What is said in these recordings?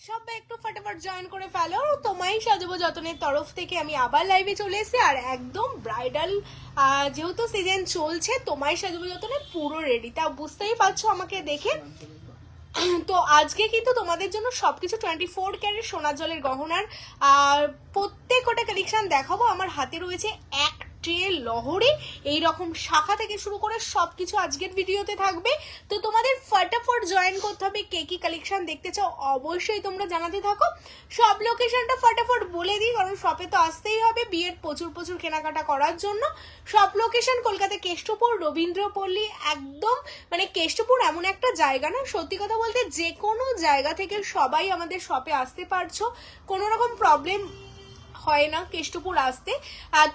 সবাই একটু ফটাফট জয়েন করে ফেলো। তোমায় সাজাবো যতনের তরফ থেকে আমি আবার লাইভে চলে এসেছি, আর একদম ব্রাইডাল যেহেতু সিজন চলছে, তোমায় সাজাবো যতনে পুরো রেডি, তা বুঝতেই পারছো আমাকে দেখে। তো আজকে কিন্তু তোমাদের জন্য সবকিছু 24 ক্যারেট সোনার জলের গহনার প্রত্যেকটা কালেকশন দেখাবো। আমার হাতে রয়েছে এক ট্রে লহরি, এইরকম শাখা থেকে শুরু করে সবকিছু আজকের ভিডিওতে থাকবে। তো তোমাদের ফটাফট জয়েন করতে হবে। কে কি কালেকশন দেখতে চাও অবশ্যই তোমরা জানাতে থাকো। সব লোকেশনটা ফটাফট বলে দিই, কারণ শপে তো আসতেই হবে বিয়ের প্রচুর প্রচুর কেনাকাটা করার জন্য। সব লোকেশন কলকাতা কেষ্টপুর, রবীন্দ্রপল্লী, একদম মানে কেষ্টপুর এমন একটা জায়গা না, সত্যি কথা বলতে যে কোনো জায়গা থেকে সবাই আমাদের শপে আসতে পারছো, কোনো রকম প্রবলেম হয় না কেষ্টপুর আসতে।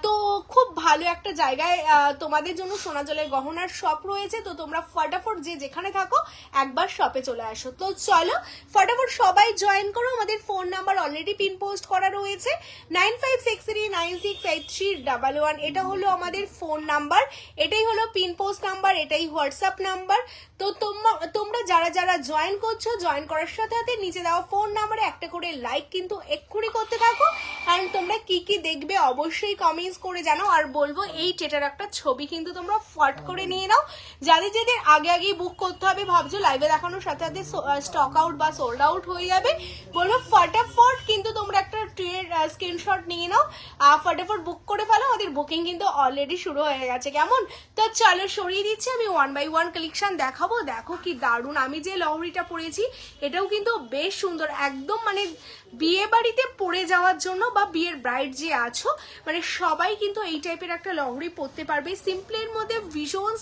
তো খুব ভালো একটা জায়গায় তোমাদের জন্য সোনা জলের গহনার শপ রয়েছে। তো তোমরা ফটাফট যে যেখানে থাকো একবার শপে চলে আসো। তো চলো ফটাফট সবাই জয়েন করো। আমাদের phone number already pin post করা রয়েছে 9563968311। এটা হলো আমাদের ফোন নাম্বার, এটাই হলো পিন পোস্ট নাম্বার, এটাই হোয়াটসঅ্যাপ নাম্বার। তো তোমরা যারা যারা জয়েন করছো, জয়েন করার সাথে সাথে নিচে দেওয়া ফোন নাম্বারে একটা করে লাইক কিন্তু এক্ষুনি করতে থাকো। আর তোমরা কি কি দেখবে অবশ্যই কমেন্টস করে জানাও। আর বলবো এই টেটার একটা ছবি কিন্তু তোমরা ফট করে নিয়ে নাও। যাদের যাদের আগে আগেই বুক করতে হবে, ভাবছো লাইভে দেখানোর সাথে সাথে স্টক আউট বা সোল্ড আউট হয়ে যাবে, বলবো ফটাফট কিন্তু তোমরা একটা ট্রের স্ক্রিনশট নিয়ে নাও, ফটাফট বুক করে ফেলো। আমাদের বুকিং কিন্তু অলরেডি শুরু হয়ে গেছে। কেমন? তো চলো সরিয়ে দিচ্ছি, আমি 1 বাই 1 কালেকশন দেখাবো। দেখো কি দারুণ, আমি যে লহরিটা পরেছি এটাও কিন্তু বেশ সুন্দর, একদম মানে বিয়ে বাড়িতে পরে যাওয়ার জন্য বা বিয়ের ব্রাইড যে আছো মানে সবাই কিন্তু এই টাইপের একটা লহরি পরতে পারবে। সিম্পলের মধ্যে ভীষণ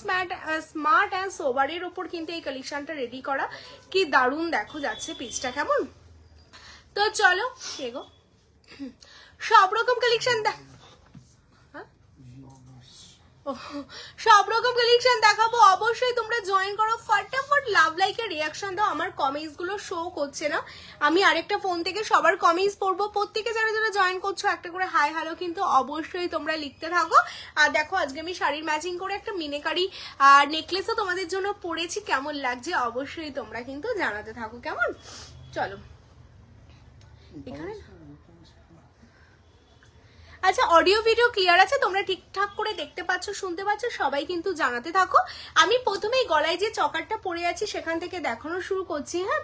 স্মার্ট অ্যান্ড সোবারের ওপর কিন্তু এই কালেকশনটা রেডি করা। কি দারুণ দেখো যাচ্ছে পিসটা। কেমন? তো চলো এগো, সব রকম কালেকশন সব রকম কালেকশন দেখাবো। অবশ্যই তোমরা জয়েন করো, ফটাফট লাভ লাইকের রিয়াকশন দাও। আমার কমেন্টস গুলো শো করছে না, আমি আরেকটা ফোন থেকে সবার কমেন্টস পড়বো। প্রত্যেকে যারা যারা জয়েন করছো একটা করে হাই হ্যালো কিন্তু অবশ্যই তোমরা লিখতে থাকো। আর দেখো আজকে আমি শাড়ির ম্যাচিং করে একটা মিনেকারি নেকলেসও তোমাদের জন্য পরেছি, কেমন লাগছে অবশ্যই তোমরা কিন্তু জানাতে থাকো। কেমন? চলো এখানে আচ্ছা, অডিও ভিডিও ক্লিয়ার আছে? তোমরা ঠিকঠাক করে দেখতে পাচ্ছ, শুনতে পাচ্ছ? সবাই কিন্তু জানাতে থাকো। আমি প্রথমেই গলায় যে চকারটা পরে আছি সেখান থেকে দেখানো শুরু করছি। হ্যাঁ,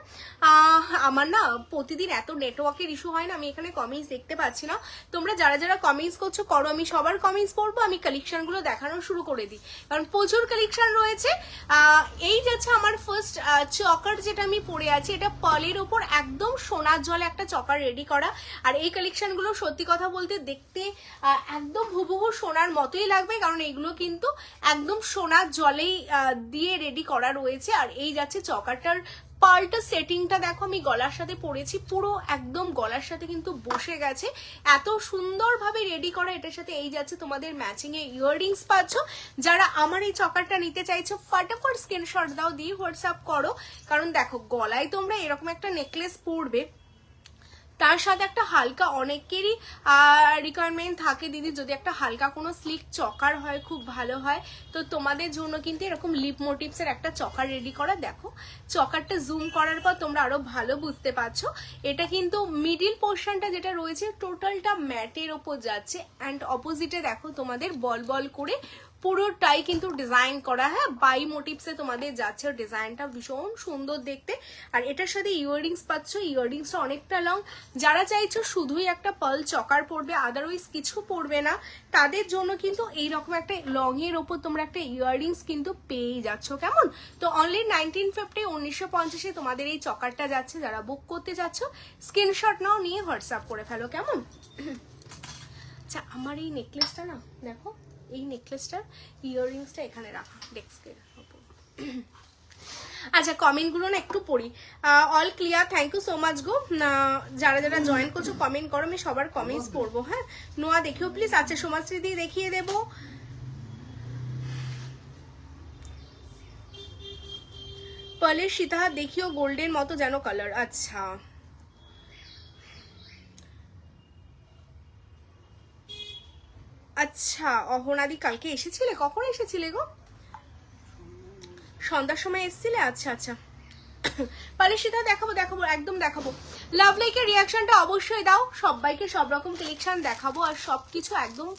আমার না প্রতিদিন এত নেটওয়ার্কের ইস্যু হয় না, আমি এখানে কমেন্টস দেখতে পাচ্ছি না। তোমরা যারা যারা কমেন্টস করছো করো, আমি সবার কমেন্টস পড়বো। আমি কালেকশনগুলো দেখানো শুরু করে দিই, কারণ প্রচুর কালেকশন রয়েছে। এই যাচ্ছে আমার ফার্স্ট চকার যেটা আমি পরে আছি, এটা পার্লের ওপর একদম সোনার জলে একটা চকার রেডি করা। আর এই কালেকশনগুলো সত্যি কথা বলতে দেখতে একদম হুবহু সোনার মতোই লাগবে, কারণ এগুলো কিন্তু একদম সোনার জলেই দিয়ে রেডি করা রয়েছে। আর এই যাচ্ছে চকারটার পাল্টা সেটিংটা দেখো, আমি গলার সাথে পরেছি, পুরো একদম গলার সাথে কিন্তু বসে গেছে, এত সুন্দরভাবে রেডি করা। এটার সাথে এই যাচ্ছে তোমাদের ম্যাচিং এ ইয়াররিংস পাচ্ছ। যারা আমার এই চকারটা নিতে চাইছো ফটাফট স্ক্রিনশট দাও, দিয়ে হোয়াটসঅ্যাপ করো। কারণ দেখো গলায় তোমরা এরকম একটা নেকলেস পরবে, তার সাথে একটা হালকা, অনেকেরই রিকোয়ারমেন্ট থাকে দিদি যদি একটা হালকা কোনো স্লিক চকার হয় খুব ভালো হয়। তো তোমাদের জন্য কিন্তু এরকম লিপ মোটিভসের একটা চকার রেডি করা। দেখো চকারটা জুম করার পর তোমরা আরো ভালো বুঝতে পারছো। এটা কিন্তু মিডিল পোর্শনটা যেটা রয়েছে টোটালটা ম্যাটের ওপর যাচ্ছে, অ্যান্ড অপোজিটে দেখো তোমাদের বল বল করে পুরোটাই কিন্তু ডিজাইন করা। হ্যাঁ, বাই মোটিভসে তোমাদের যাচ্ছে, ডিজাইনটা ভীষণ সুন্দর দেখতে। আর এটার সাথে ইয়াররিংস পাচ্ছ, ইয়াররিংসটা অনেকটা লং। যারা চাইছো শুধুই একটা পার্ল চকার পরবে, আদারওয়াইজ কিছু পরবে না, তাদের জন্য কিন্তু এইরকম একটা লং এর ওপর তোমরা একটা ইয়াররিংস কিন্তু পেয়ে যাচ্ছ। কেমন? তো অনলি 1950 1950 তোমাদের এই চকারটা যাচ্ছে। যারা বুক করতে যাচ্ছ স্ক্রিনশট নাও, নিয়ে হোয়াটসঅ্যাপ করে ফেলো। কেমন? আচ্ছা, আমার এই নেকলেসটা না দেখো, এই নেকলেসটার ইয়াররিংসটা এখানে রাখা ডেস্কের ওপর। আচ্ছা, কমেন্টগুলো না একটু পড়ি। All clear, thank you so much গো। যারা যারা জয়েন করছো কমেন্ট করো, আমি সবার কমেন্টস পড়বো। হ্যাঁ, নোয়া দেখিও প্লিজ। আচ্ছা, সোমাশ্রী দি দেখিয়ে দেবো। পার্লের সীতাহার দেখিও, গোল্ডের মতো যেন কালার। আচ্ছা, আচ্ছা অহনাদি কালকে এসেছিলে? কখন এসেছিলে গো? সন্ধ্যার সময় এসেছিলে? আচ্ছা আচ্ছা, পালিশিটা দেখাবো দেখাবো, একদম দেখাবো। লাভ লাইকের রিয়াকশনটা অবশ্যই দাও, সবাইকে সব রকম কালেকশন দেখাবো আর সবকিছু একদম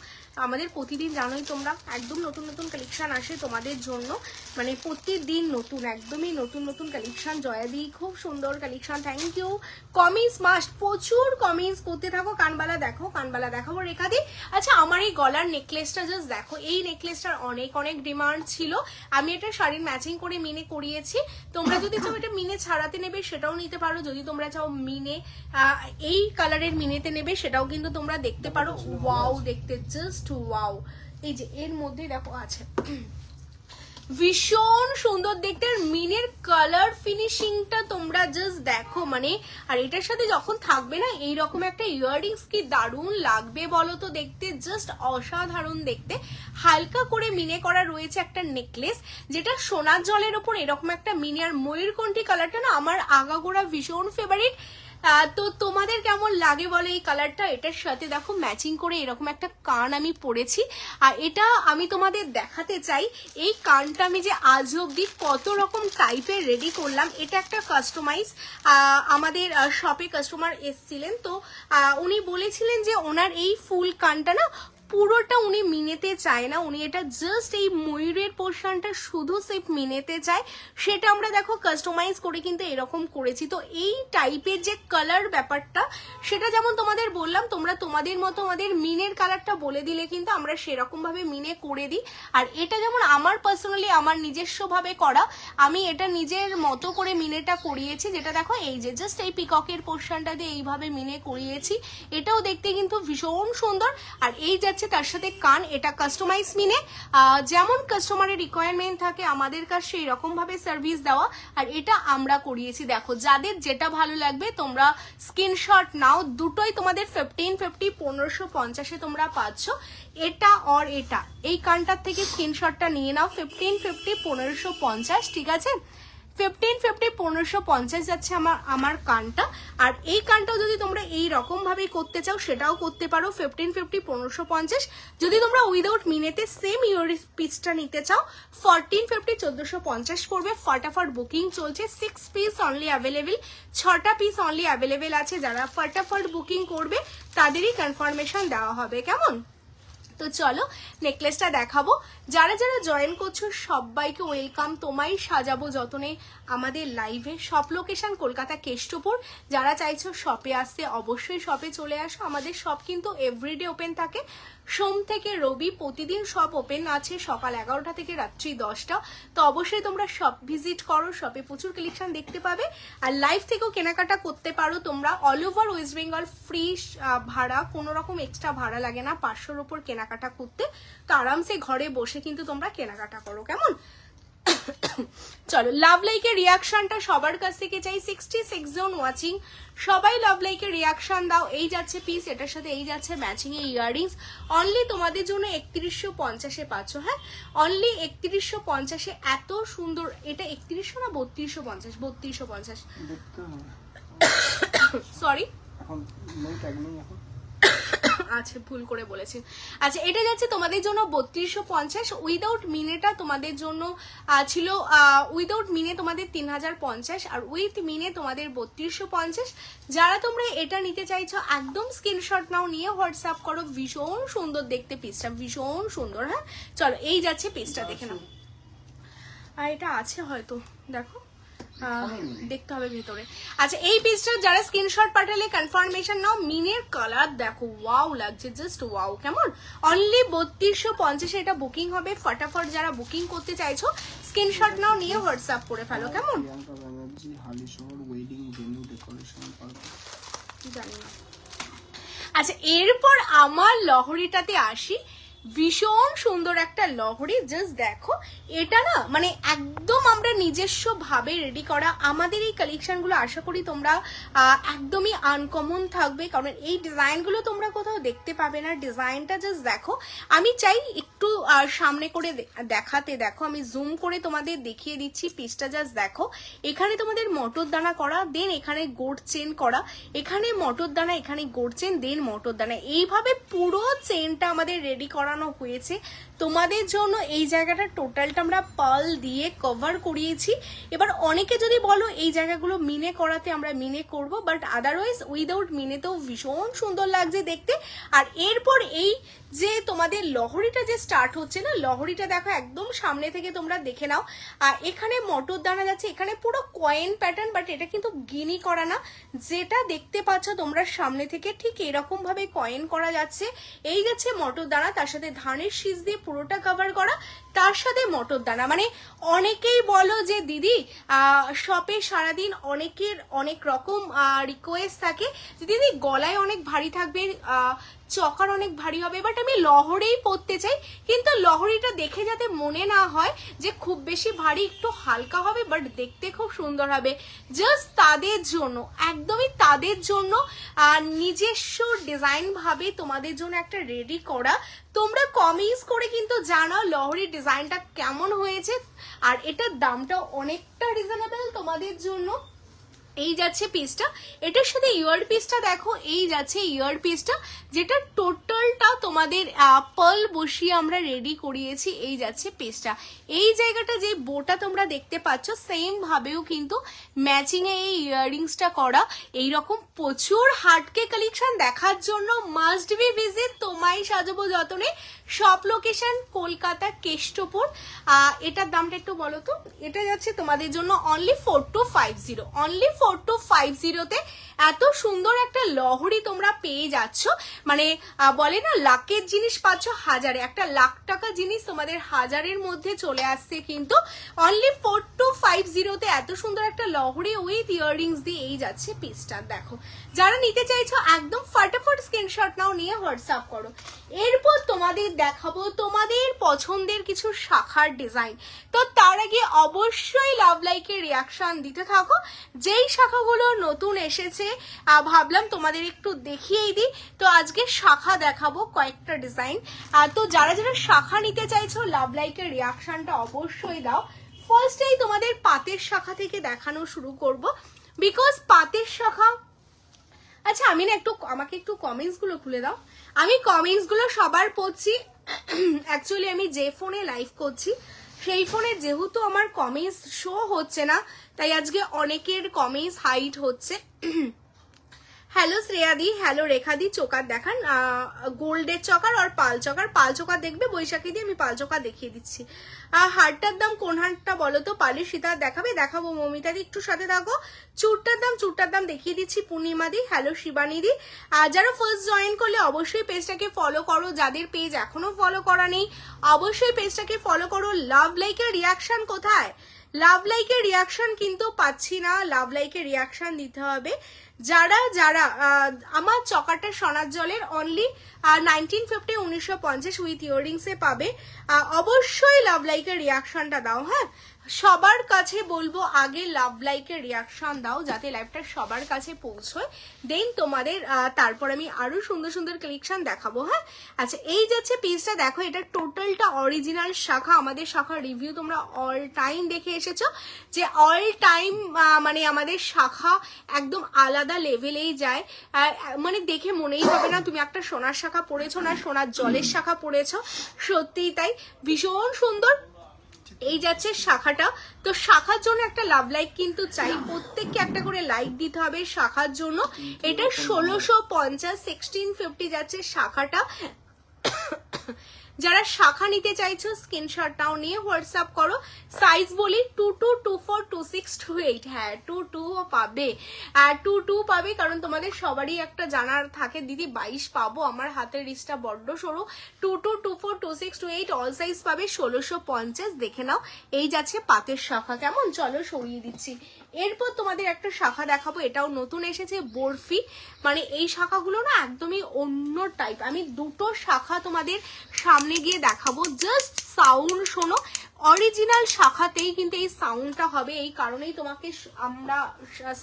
আমাদের প্রতিদিন জানোই তোমরা একদম নতুন নতুন কালেকশন আসে তোমাদের জন্য, মানে প্রতিদিন নতুন, একদমই নতুন নতুন কালেকশন। জয়াদি খুব সুন্দর collection, thank you. Comments must, প্রচুর কমেন্টস করতে থাকো। কানবালা দেখো, কানবালা দেখাবো রেখাদি। আচ্ছা আমার এই গলার নেকলেসটা জাস্ট দেখো, এই নেকলেসটার অনেক অনেক ডিমান্ড ছিল, আমি এটা শাড়ির ম্যাচিং করে মিনে করিয়েছি। তোমরা যদি চাও এটা মিনে ছাড়াতে নেবে সেটাও নিতে পারো, যদি তোমরা চাও মিনে এই কালারের মিনেতে নেবে সেটাও কিন্তু তোমরা দেখতে পারো। ওয়াও দেখতে জাস্ট ওয়াও, এই যে এর মধ্যে দেখো আছে ভীষণ সুন্দর দেখতে, আর মিনের কালার ফিনিশিংটা তোমরা জাস্ট দেখো, মানে আর এটার সাথে যখন থাকবে না এইরকম একটা ইয়াররিংস কি দারুণ লাগবে বলো তো দেখতে, জাস্ট অসাধারণ দেখতে। হালকা করে মিনে করা রয়েছে একটা নেকলেস, যেটা সোনার জলের ওপর এরকম একটা মিনে, আর ময়ূরকণ্ঠী কালারটা না আমার আগাগোড়া ভীষণ ফেভারিট। তো তোমাদের কেমন লাগে বলো এই কালারটা? এটার সাথে দেখো ম্যাচিং করে এরকম একটা কান আমি পরেছি, আর এটা আমি তোমাদের দেখাতে চাই এই কানটা আমি যে আজ অব্দি কত রকম টাইপের রেডি করলাম। এটা একটা কাস্টমাইজ, আমাদের শপে কাস্টমার এসছিলেন, তো উনি বলেছিলেন যে ওনার এই ফুল কানটা না পুরোটা উনি মিনেতে চায় না, উনি এটা জাস্ট এই ময়ূরের পোর্শনটা শুধু সেফ মিনেতে চায়, সেটা আমরা দেখো কাস্টমাইজ করে কিন্তু এরকম করেছি। তো এই টাইপের যে কালার ব্যাপারটা সেটা যেমন তোমাদের বললাম, তোমরা তোমাদের মতো আমাদের মিনের কালারটা বলে দিলে কিন্তু আমরা সেরকম ভাবে মিনে করে দিই। আর এটা যেমন আমার পার্সোনালি আমার নিজস্ব ভাবে করা, আমি এটা নিজের মতো করে মিনেটা করিয়েছি, যেটা দেখো এই যে জাস্ট এই পিককের পোর্শনটা দিয়ে এইভাবে মিনে করিয়েছি, এটাও দেখতে কিন্তু ভীষণ সুন্দর। আর এই যাচ্ছে তার সাথে কান, এটা কাস্টমাইজ মিনে, যেমন কাস্টমারের রিকোয়ারমেন্ট থাকে আমাদের কাছে সেই রকম ভাবে সার্ভিস দেওয়া, আর এটা আমরা করিয়েছি। দেখো যাদের যেটা ভালো লাগবে তোমরা স্ক্রিনশট নাও, দুটোই তোমাদের 1550 1550 তোমরা পাচ্ছ, এটা আর এটা, এই কানটার থেকে স্ক্রিনশটটা নিয়ে নাও 1550 1550, ঠিক আছে? 1550 1550 যাচ্ছে আমার কানটা। আর এই কানটাও যদি তোমরা এই রকম ভাবে করতে চাও সেটাও করতে পারো 1550 1550। যদি তোমরা উইদাউট মিনেতে সেম ইয়ার পিসটা নিতে চাও 1450 1450 পড়বে। ফটাফট বুকিং চলছে, 6 পিস অনলি অ্যাভেলেবেল, 6টা পিস অনলি অ্যাভেলেবেল আছে। যারা ফটাফট বুকিং করবে তাদেরই কনফার্মেশন দেওয়া হবে, কেমন? তো চলো নেকলেসটা দেখাবো। যারা যারা জয়েন করছো সবাইকে ওয়েলকাম, তোমায় সাজাবো যতনে আমাদের লাইভে। Shop location Kolkata Keshtopur. যারা চাইছো শপে আসতে অবশ্যই শপে চলে আসো, আমাদের শপ কিন্তু এভরিডে ওপেন থাকে, সোম থেকে রবি প্রতিদিন শপ ওপেন আছে সকাল 11টা থেকে রাত্রি 10টা। তো অবশ্যই তোমরা শপ ভিজিট করো, শপে প্রচুর কালেকশন দেখতে পাবে। আর লাইভ থেকেও কেনাকাটা করতে পারো তোমরা, all over West Bengal free ভাড়া, কোনো রকম এক্সট্রা ভাড়া লাগে না 500-র উপর কেনাকাটা করতে। তো আরামসে ঘরে বসে কিন্তু তোমরা কেনাকাটা করো, কেমন? চলো লাভ লাইকের রিয়াকশনটা সবার কাছ থেকে চাই, 66 জন ওয়াচিং, সবাই লাভ লাইকের রিয়াকশন দাও। এই যাচ্ছে পিস, এটার সাথে এই যাচ্ছে ম্যাচিং এ ইয়াররিংস, অনলি তোমাদের জন্য 3150 পাচ্ছ। হ্যাঁ অনলি 3150, এত সুন্দর। এটা 3100 না 3250? 3250, সরি আচ্ছা ভুল করে বলেছি। আচ্ছা এটা যাচ্ছে তোমাদের জন্য 3250, উইদাউট মিনেটা তোমাদের জন্য ছিল, উইদাউট মিনে তোমাদের 3050, আর উইথ মিনে তোমাদের 3250। যারা তোমরা এটা নিতে চাইছো একদম স্ক্রিনশট নাও, নিয়ে হোয়াটসঅ্যাপ করো। ভীষণ সুন্দর দেখতে পিসটা, ভীষণ সুন্দর। হ্যাঁ চলো এই যাচ্ছে পিসটা দেখে নাও। আর এটা আছে হয়তো, দেখো দেখতে হবে ভেতরে। আচ্ছা এই পিসটা যারা স্ক্রিনশট পাঠালে কনফার্মেশন নাও। মিনের কালার দেখো ওয়াও লাগছে, জাস্ট ওয়াও, কেমন? অনলি 3250 এটা বুকিং হবে। ফটাফট যারা বুকিং করতে চাইছো স্ক্রিনশট নাও, নিয়ে হোয়াটসঅ্যাপ করে ফেলো, কেমন? জানি না। আচ্ছা এরপর আমার লহরিটাতে আসি, ভীষণ সুন্দর একটা লহরি, জাস্ট দেখো। এটা না মানে একদম আমরা নিজস্ব ভাবে রেডি করা। আমাদের এই কালেকশনগুলো আশা করি তোমরা একদমই আনকমন থাকবে, কারণ এই ডিজাইনগুলো তোমরা কোথাও দেখতে পাবে না। ডিজাইনটা জাস্ট দেখো, আমি চাই একটু সামনে করে দেখাতে, দেখো আমি জুম করে তোমাদের দেখিয়ে দিচ্ছি। পিসটা জাস্ট দেখো, এখানে তোমাদের মটর দানা করা, দেন এখানে গোট চেন করা, এখানে মটর দানা, এখানে গোট চেন, দেন মটর দানা, এইভাবে পুরো চেনটা আমাদের রেডি করা করানো হয়েছে তোমাদের জন্য। এই জায়গাটা টোটালটা আমরা পার্ল দিয়ে কভার করিয়েছি। এবার অনেকে যদি বলো এই জায়গাগুলো মিনে করাতে, আমরা মিনে করব, বাট আদারওয়াইজ উইদাউট মিনেতেও ভীষণ সুন্দর লাগছে দেখতে। আর এরপর এই যে তোমাদের লহরিটা যে স্টার্ট হচ্ছে না, লহরিটা দেখো একদম সামনে থেকে তোমরা দেখে নাও। আর এখানে মটর দানা যাচ্ছে, এখানে পুরো কয়েন প্যাটার্ন, বাট এটা কিন্তু গিনি করা না। যেটা দেখতে পাচ্ছ তোমরা সামনে থেকে ঠিক এরকম ভাবে কয়েন করা যাচ্ছে। এই যাচ্ছে মটর দানা, তার সাথে ধানের শীষ দিয়ে পুরোটা কভার করা, তার সাথে মটর দানা। মানে অনেকেই বলো যে দিদি শপে সারাদিন অনেকের অনেক রকম রিকোয়েস্ট থাকে যে দিদি গলায় অনেক ভারী থাকবে, চকার অনেক ভারী হবে, বাট আমি লহরেই পরতে চাই, কিন্তু লহরিটা দেখে যাতে মনে না হয় যে খুব বেশি ভারী, একটু হালকা হবে বাট দেখতে খুব সুন্দর হবে। জাস্ট তাদের জন্য, একদমই তাদের জন্য নিজস্ব ডিজাইন ভাবে তোমাদের জন্য একটা রেডি করা। তোমরা কমেন্টস করে কিন্তু জানাও লহরির ডিজাইনটা কেমন হয়েছে, আর এটার দামটা অনেকটা রিজনেবল তোমাদের জন্য। এই যাচ্ছে পিসটা, এটার সাথে ইয়ার পিসটা দেখো, এই যাচ্ছে ইয়ার পিসটা, যেটা টোটালটা তোমাদের পার্ল বসিয়ে আমরা রেডি করিয়েছি। এই যাচ্ছে পিসটা, এই জায়গাটা যে বোটা তোমরা দেখতে পাচ্ছ সেম ভাবেও কিন্তু ম্যাচিং এ এই ইয়াররিংসটা করা। এইরকম প্রচুর হাটকে কালেকশন দেখার জন্য মাস্ট বি ভিজিট তোমায় সাজাবো যতনে শপ লোকেশন কলকাতা কেষ্টপুর। এটার দামটা একটু বলো তো। এটা যাচ্ছে তোমাদের জন্য অনলি 4250, অনলি 4250-তে এত সুন্দর একটা লহরি তোমরা পেয়ে যাচ্ছ। মানে বলে না লাখের জিনিস পাচ্ছ হাজারে, একটা লাখ টাকা জিনিস তোমাদের হাজারের মধ্যে চলে আসছে কিন্তু অনলি 4250-তে এত সুন্দর একটা লহরি উইথ ইয়াররিংস দিয়ে। এই যাচ্ছে পিসটা দেখো, যারা নিতে চাইছো একদম ফটাফট স্ক্রিনশট নাও, নিয়ে হোয়াটসঅ্যাপ করো। এরপর তোমাদের দেখাবো তোমাদের পছন্দের কিছু শাখার ডিজাইন। তো তার আগে অবশ্যই লাভ লাইকের রিয়াকশন দিতে থাকো। যেই শাখাগুলো নতুন এসেছে ভাবলাম তোমাদের একটু দেখিয়েই দিই। তো আজকে শাখা দেখাবো কয়েকটা ডিজাইন। তো যারা যারা শাখা নিতে চাইছো লাভ লাইকের রিয়াকশনটা অবশ্যই দাও। ফার্স্টেই তোমাদের পাতের শাখা থেকে দেখানো শুরু করব, বিকজ পাতের শাখা, আচ্ছা আমি না আমাকে একটু কমেন্টস গুলো খুলে দাও। আমি কমেন্টস গুলো সবার পড়ছি। অ্যাকচুয়ালি আমি যে ফোনে লাইভ করছি সেই ফোনে যেহেতু আমার কমেন্টস শো হচ্ছে না, তাই আজকে অনেকের কমেন্টস হাইড হচ্ছে। হ্যালো শ্রেয়াদি, হ্যালো রেখাদি, চোকার দেখান, গোল্ডের চকার আর পাল চকার। পাল চকার দেখবে বৈশাখী দিয়ে, আমি পাল চকার দেখিয়ে দিচ্ছি। হারটার দাম কোন হারটা বলো তো? পালের সীতার দেখাবে, দেখাবো মমিতাদি, একটু সাথে থাকো। চুরটার দাম দেখিয়ে দিচ্ছি পূর্ণিমাদি, হ্যালো শিবানীদি। যারা ফার্স্ট জয়েন করলে অবশ্যই পেজটাকে ফলো করো, যাদের পেজ এখনো ফলো করা নেই অবশ্যই পেজটাকে ফলো করো। লাভ লাইকের রিয়াকশন কোথায়? লাভ লাইকের রিয়াকশন কিন্তু পাচ্ছি না, লাভ লাইকের রিয়াকশন দিতে হবে। যারা যারা আমার চকাটা সোনার জলের অনলি 1950 1950 উইথ ইয়াররিংসে পাবে, অবশ্যই লাভ লাইকের রিয়াকশনটা দাও। হ্যাঁ, সবার কাছে বলবো আগে লাভ লাইকের রিয়াকশন দাও, যাতে লাইভটা সবার কাছে পৌঁছয়। দেন তোমাদের তারপর আমি আরো সুন্দর সুন্দর কালেকশন দেখাবো। হ্যাঁ, আচ্ছা এই যাচ্ছে পিসটা দেখো, এটা টোটালটা অরিজিনাল শাখা। আমাদের শাখার রিভিউ তোমরা অল টাইম দেখে এসেছো যে অল টাইম মানে আমাদের শাখা একদম আলাদা লেভেলেই যায়। মানে দেখে মনেই হবে না তুমি একটা সোনার শাখা পড়েছো না সোনার জলের শাখা পড়েছো, সত্যিই তাই, ভীষণ সুন্দর। এই যাচ্ছে শাখাটা। তো শাখার জন্য একটা লাভ লাইক কিন্তু চাই, প্রত্যেককে একটা করে লাইক দিতে হবে শাখার জন্য। এটা 1650 1650 যাচ্ছে শাখাটা। যারা শাখা নিতে চাইছো স্ক্রিনশট নাও, নিয়ে হোয়াটসঅ্যাপ করো। সাইজ বলি 22 24 26 28। হ্যাঁ 22 পাবে, 22 পাবে, কারণ তোমাদের সবারই একটা জানার থাকে দিদি 22 পাবো, আমার হাতের রিস্টটা বড্ড সরু। 22 24 26 28 অল সাইজ পাবে 1650। দেখে নাও। এই যাচ্ছে পাতের শাখা, কেমন? চলো সরিয়ে দিচ্ছি। এরপর তোমাদের একটা শাখা দেখাবো, এটাও নতুন এসেছে, বরফি। মানে এই শাখাগুলো না একদমই অন্য টাইপ। আমি দুটো শাখা তোমাদের সামনে গিয়ে দেখাবো, জাস্ট সাউন্ড শোনো। অরিজিনাল শাখাতেই কিন্তু এই সাউন্ডটা হবে, এই কারণেই তোমাকে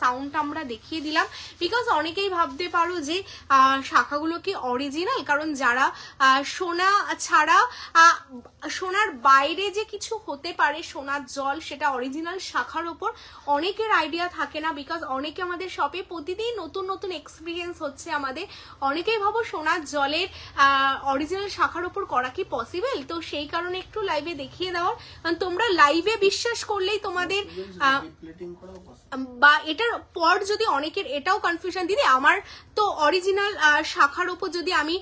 সাউন্ডটা আমরা দেখিয়ে দিলাম। বিকজ অনেকেই ভাবতে পারো যে শাখাগুলো কি অরিজিনাল, কারণ যারা সোনা ছাড়া সোনার বাইরে যে কিছু হতে পারে সোনার জল, সেটা অরিজিনাল শাখার ওপর অনেকের আইডিয়া থাকে না। বিকজ অনেকে আমাদের শপে প্রতিদিন নতুন নতুন এক্সপিরিয়েন্স হচ্ছে আমাদের, অনেকেই ভাবো সোনার জলের অরিজিনাল শাখার ওপর করা কি পসিবল, তো সেই কারণে একটু লাইভে দেখিয়ে দেওয়ার। তোমরা লাইভে বিশ্বাস করলেই তোমাদের বা এটার পর যদি অনেকের এটাও কনফিউশন, দিদি আমার তো অরিজিনাল শাখার ওপর যদি আমি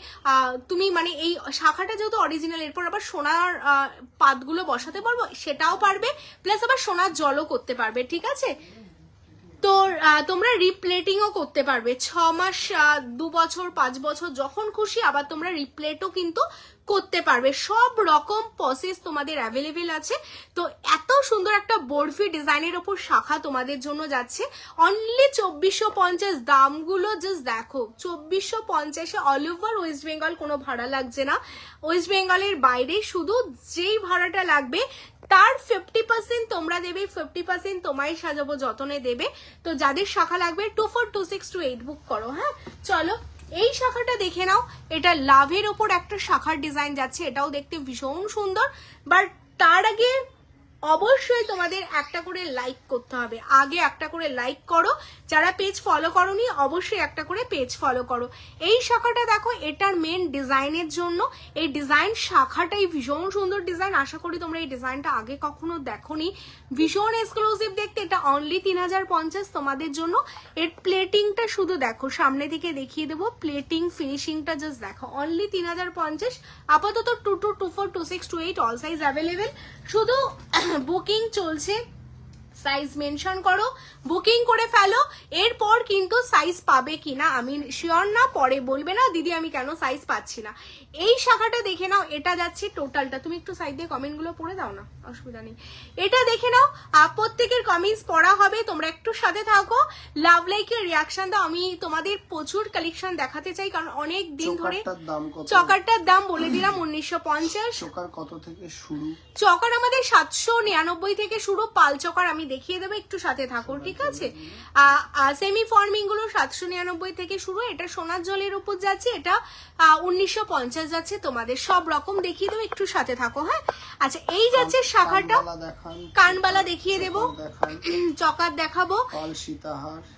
তুমি মানে এই শাখাটা যেহেতু অরিজিনাল, এরপর আবার সোনার পাতগুলো বসাতে পারবো, সেটাও পারবে, প্লাস আবার সোনার জলও করতে পারবে, ঠিক আছে। তো তোমরা রিপ্লেটিংও করতে পারবে 6 মাস 2 বছর 5 বছর যখন খুশি, আবার তোমরা রিপ্লেটও কিন্তু করতে পারবে। সব রকম প্রসেস তোমাদের অ্যাভেলেবেল আছে। তো এত সুন্দর একটা বরফি ডিজাইনের ওপর শাখা তোমাদের জন্য যাচ্ছে অনলি 2450। দামগুলো জাস্ট দেখো, 2450-এ অল ওভার ওয়েস্ট বেঙ্গল, কোনো ভাড়া লাগছে না। ওয়েস্ট বেঙ্গলের বাইরে শুধু যেই ভাড়াটা লাগবে তার 50% তোমরা দেবে, 50% তোমায় সাজাবো যতনে দেবে। তো যাদের শাখা লাগবে 242628 বুক করো। হ্যাঁ চলো এই শাখাটা দেখে নাও, এটা লাভের ওপর একটা শাখার ডিজাইন যাচ্ছে, এটাও দেখতে ভীষণ সুন্দর। বাট তার আগে অবশ্যই তোমাদের একটা করে লাইক করতে হবে, আগে একটা করে লাইক করো। যারা পেজ ফলো করোনি অবশ্যই একটা করে পেজ ফলো করো। এই শাখাটা দেখো, এটার মেন ডিজাইনের জন্য এই ডিজাইন শাখাটাই ভীষণ সুন্দর ডিজাইন। আশা করি তোমরা এই ডিজাইনটা আগে কখনো দেখোনি, ভীষণ এক্সক্লুসিভ দেখতে। এটা অনলি 3050 তোমাদের জন্য। এর প্লেটিংটা শুধু দেখো, সামনে দিকে দেখিয়ে দেবো, প্লেটিং ফিনিশিংটা জাস্ট দেখো, অনলি 3050। আপাতত 22242628 অল সাইজ অ্যাভেলেবেল। শুধু বুকিং চলছে, সাইজ মেনশন করো, বুকিং করে ফেলো। এরপর কিন্তু সাইজ পাবে কিনা আমি শিওর না, পরে বলবে না দিদি আমি কেন সাইজ পাচ্ছি না। এই শাখাটা দেখে নাও, এটা যাচ্ছে টোটালটা, তুমি একটু সাইড দিয়ে কমেন্টগুলো পড়ে দাও না, অসুবিধা নেই। এটা দেখে নাও, প্রত্যেকের কমেন্টস পড়া হবে, তোমরা একটু সাথে থাকো, লাভ লাইকের রিয়াকশন দাও। আমি তোমাদের প্রচুর কালেকশন দেখাতে চাই, কারণ অনেক দিন ধরে। চকারটার দাম বলে দিলাম 1950। চকার কত থেকে শুরু? চকার আমাদের 799 থেকে শুরু, পাল চকার আমি দেখিয়ে দেবো, একটু সাথে থাকো, ঠিক আছে। সেমি ফর্মিং গুলো 799 থেকে শুরু। এটা সোনার জলের উপর যাচ্ছে, এটা 1950 যাচ্ছে তোমাদের। সব রকম দেখিয়ে দেবো, একটু সাথে থাকো। হ্যাঁ আচ্ছা, এই যাচ্ছে শাখাটা, কানবালা দেখিয়ে দেবো, চকার দেখাবো,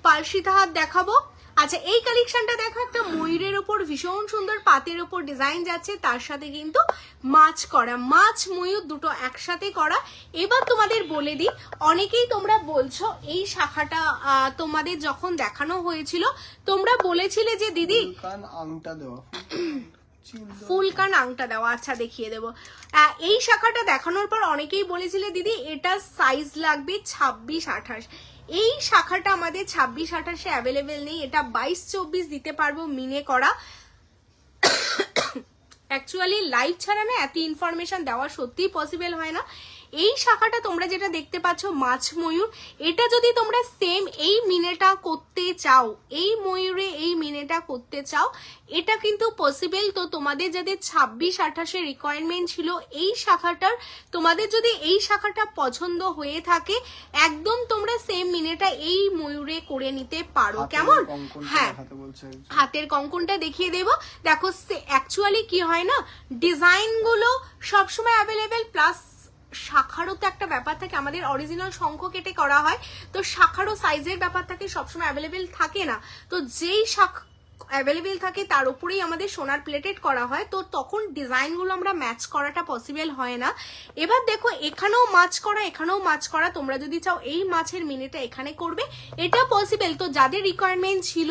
পাল সীতাহার দেখাবো। আচ্ছা এই কালেকশনটা দেখো, একটা ময়ূরের ওপর ভীষণ সুন্দর পাতের ওপর ডিজাইন যাচ্ছে, তার সাথে কিন্তু মাছ করা, মাছ ময়ূর দুটো একসাথে করা। এবার তোমাদের বলে দিই, অনেকেই তোমরা বলছো এই শাখাটা তোমাদের যখন দেখানো হয়েছিল তোমরা বলেছিলে যে দিদি আংটা দেওয়া, ফুল কান আংটা দেওয়া। আচ্ছা দেখিয়ে দেবো। এই শাখাটা দেখানোর পর অনেকেই বলেছিলে দিদি এটা সাইজ লাগবে 26-28। এই শাখাটা আমাদের 26-28-এ অ্যাভেলেবেল নেই, এটা 22-24 দিতে পারবো মিনে করা। অ্যাকচুয়ালি লাইভ ছাড়া না এত ইনফরমেশন দেওয়া সত্যিই পসিবল হয় না। এই শাখাটা তোমরা যেটা দেখতে পাচ্ছ মাছ ময়ূর, এটা যদি তোমরা সেম এই মিনেটা করতে চাও, এই ময়ূরে এই মিনেটা করতে চাও, এটা কিন্তু পসিবল। তো তোমাদের যাদের 26-28-এর রিকোয়ারমেন্ট ছিল এই শাখাটার, তোমাদের যদি এই শাখাটা পছন্দ হয়ে থাকে একদম তোমরা সেম মিনেটা এই ময়ূরে করে নিতে পারো। কেমন? হ্যাঁ হাতের কঙ্কনটা দেখিয়ে দেবো। দেখো অ্যাকচুয়ালি কি হয় না, ডিজাইন গুলো সবসময় অ্যাভেলেবেল, প্লাস শাখারও তো একটা ব্যাপার থাকে, আমাদের অরিজিনাল শঙ্খ কেটে করা হয়, তো শাখারও সাইজের ব্যাপার থাকে, সবসময় অ্যাভেলেবেল থাকে না। তো যেই শাখা অ্যাভেলেবেল থাকে তার উপরেই আমাদের সোনার প্লেটেড করা হয়, তো তখন ডিজাইনগুলো আমরা ম্যাচ করাটা পসিবল হয় না। এবার দেখো এখানেও মাছ করা, এখানেও মাছ করা, তোমরা যদি চাও এই মাছের মিনিটা এখানে করবে, এটা পসিবল। তো যাদের রিকোয়ারমেন্ট ছিল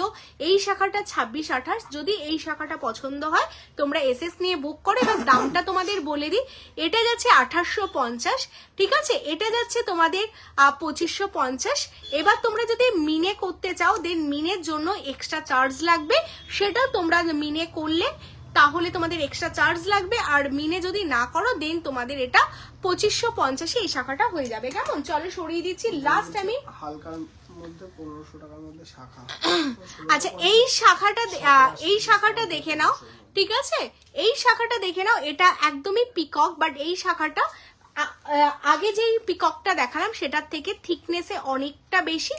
এই শাখাটা 26-28, যদি এই শাখাটা পছন্দ হয় তোমরা এসএস নিয়ে বুক করো। এবার দামটা তোমাদের বলে দিই, এটা যাচ্ছে 2850, ঠিক আছে, এটা যাচ্ছে তোমাদের 2550। এবার তোমরা যদি মিনে করতে চাও দেন মিনের জন্য এক্সট্রা চার্জ লাগবে, সেটা তোমরা মিনে করলে তাহলে তোমাদের এক্সট্রা চার্জ লাগবে, আর মিনে যদি না করো দেন তোমাদের এটা 2550 এই শাখাটা হয়ে যাবে। কেমন? চলো সরিয়ে দিচ্ছি। লাস্ট আমি হালকার মধ্যে 1500 টাকার মধ্যে শাখা। আচ্ছা এই শাখাটা দেখে নাও, ঠিক আছে, এই শাখাটা দেখে নাও, এটা একদমই পিকক, বাট এই শাখাটা আগে যেই পিককটা দেখালাম সেটার থেকে থিকনেসে অনেকটা বেশি,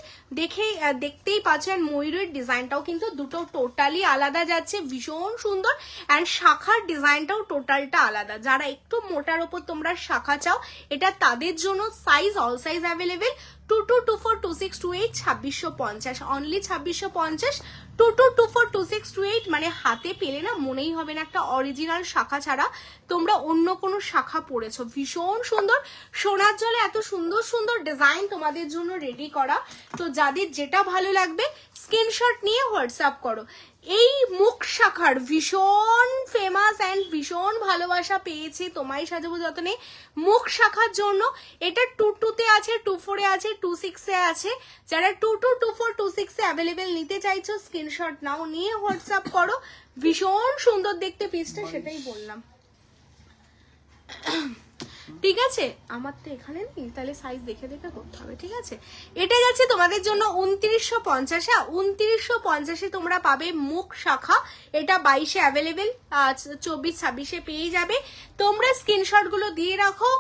দেখতেই পাচ্ছেন। ময়ূরের ডিজাইনটাও কিন্তু দুটো টোটালি আলাদা যাচ্ছে, ভীষণ সুন্দর। অ্যান্ড শাখার ডিজাইনটাও টোটালটা আলাদা। যারা একটু মোটার ওপর তোমরা শাখা চাও, এটা তাদের জন্য। Size all size available, 22242628 2650, only 2650, 22242628। মানে হাতে পেলে না মনেই হবে না একটা অরিজিনাল শাখা ছাড়া তোমরা অন্য কোনো শাখা পরেছো। ভীষণ সুন্দর, সোনার জলে এত সুন্দর সুন্দর ডিজাইন তোমাদের জন্য রেডি করা। তো যাদের যেটা ভালো লাগবে স্ক্রিনশট নিয়ে হোয়াটসঅ্যাপ করো। এই মুখ শাখার ভীষণ ফেমাস অ্যান্ড ভীষণ ভালোবাসা পেয়েছে তোমায় সাজাবো যতনে মুখ শাখার জন্য। এটা 22-তে আছে, 24-এ আছে, 26-এ আছে। যারা 22, 24, 26-এ অ্যাভেলেবেল নিতে চাইছো স্ক্রিনশট নাও, নিয়ে হোয়াটসঅ্যাপ করো। ভীষণ সুন্দর দেখতে পিসটা, সেটাই বললাম। ঠিক আছে, আমার তো এখানে নেই, তাহলে সাইজ দেখে দেখে করতে হবে। ঠিক আছে, এটা যাচ্ছে তোমাদের জন্য 2950। 2950-এ তোমরা পাবে মুখ শাখা। এটা 22-এ অ্যাভেলেবেল, 24-26-এ পেয়ে যাবে। তোমরা স্ক্রিনশট গুলো দিয়ে রাখো।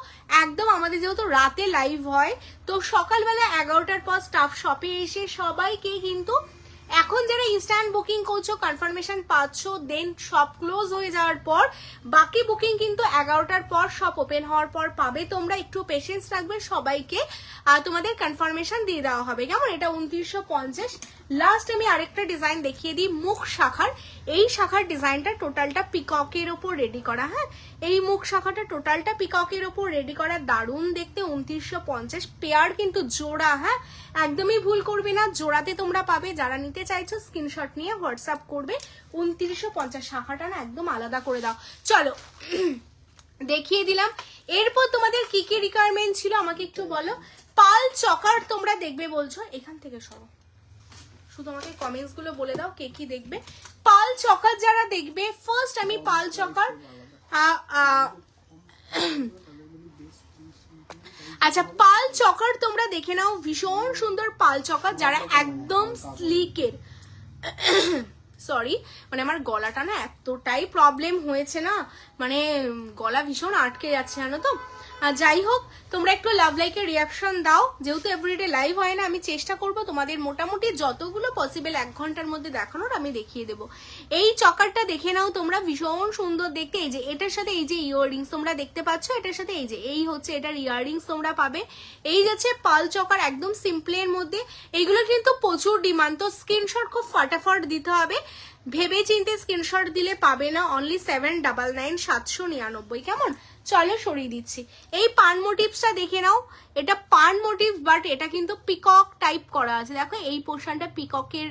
একদম আমাদের যেহেতু রাতে লাইভ হয়, তো সকালবেলা 11টার পর স্টাফ শপে এসে সবাইকে কিন্তু এখন যারা ইনস্ট্যান্ট বুকিং করছো কনফার্মেশন পাচ্ছ, দেন শপ ক্লোজ হয়ে যাওয়ার পর বাকি বুকিং কিন্তু 11টার পর শপ ওপেন হওয়ার পর পাবে। তোমরা একটু পেশেন্স রাখবে, সবাইকে তোমাদের কনফার্মেশন দিয়ে দেওয়া হবে। কেমন? এটা 2950। লাস্ট আমি আরেকটা ডিজাইন দেখিয়ে দিই মুখ শাখার। এই শাখার ডিজাইনটা টোটালটা পিককের ওপর রেডি করা। হ্যাঁ, এই মুখ শাখাটা টোটালটা পিককের ওপর রেডি করা, দারুণ দেখতে। 2950 পেয়ার কিন্তু জোড়া। হ্যাঁ, একদমই ভুল করবে না, জোড়াতে তোমরা পাবে। যারা নিতে চাইছো স্ক্রিনশট নিয়ে হোয়াটসঅ্যাপ করবে। 2950 শাখাটা না একদম আলাদা করে দাও। চলো দেখিয়ে দিলাম। এরপর তোমাদের কি কি রিকোয়ারমেন্ট ছিল আমাকে একটু বলো। পাল চকার তোমরা দেখবে বলছো, এখান থেকে সরো, শুধু আমাকে কমেন্টস গুলো বলে দাও কে কি দেখবে। পাল চকার যারা দেখবে, ফার্স্ট আমি পাল চকার আচ্ছা, পাল চকার তোমরা দেখে নাও। ভীষণ সুন্দর পাল চকার, যারা একদম স্লিকের। সরি, মানে আমার গলাটা না এতটাই প্রবলেম হয়েছে না, মানে গলা ভীষণ আটকে যাচ্ছে জানো তো। যাই হোক, তোমরা একটু লাভ লাইকের রিয়াকশন দাও। যেহেতু এভরিডে লাইভ হয় না, আমি চেষ্টা করব তোমাদের মোটামুটি যতগুলো পসিবল 1 ঘন্টার মধ্যে দেখানোর আমি দেখিয়ে দেবো। এই চকারটা দেখে নাও তোমরা, ভীষণ সুন্দর দেখতে। এই যে এটার সাথে এই যে ইয়াররিংস তোমরা দেখতে পাচ্ছ, এটার সাথে এই যে এই হচ্ছে এটার ইয়াররিংস তোমরা পাবে। এই যাচ্ছে পাল চকার একদম সিম্পলের মধ্যে। এইগুলো কিন্তু প্রচুর ডিমান্ড, তো স্ক্রিনশট খুব ফাটাফট দিতে হবে। ভেবে চিন্তে স্ক্রিনশট দিলে পাবে না। অনলি 799 799। কেমন? চলো সরিয়ে দিচ্ছি। এই পান মোটিভসটা দেখে নাও, এটা পান মোটিভ, বাট এটা কিন্তু পিকক টাইপ করা আছে। দেখো এই পোর্শনটা পিককের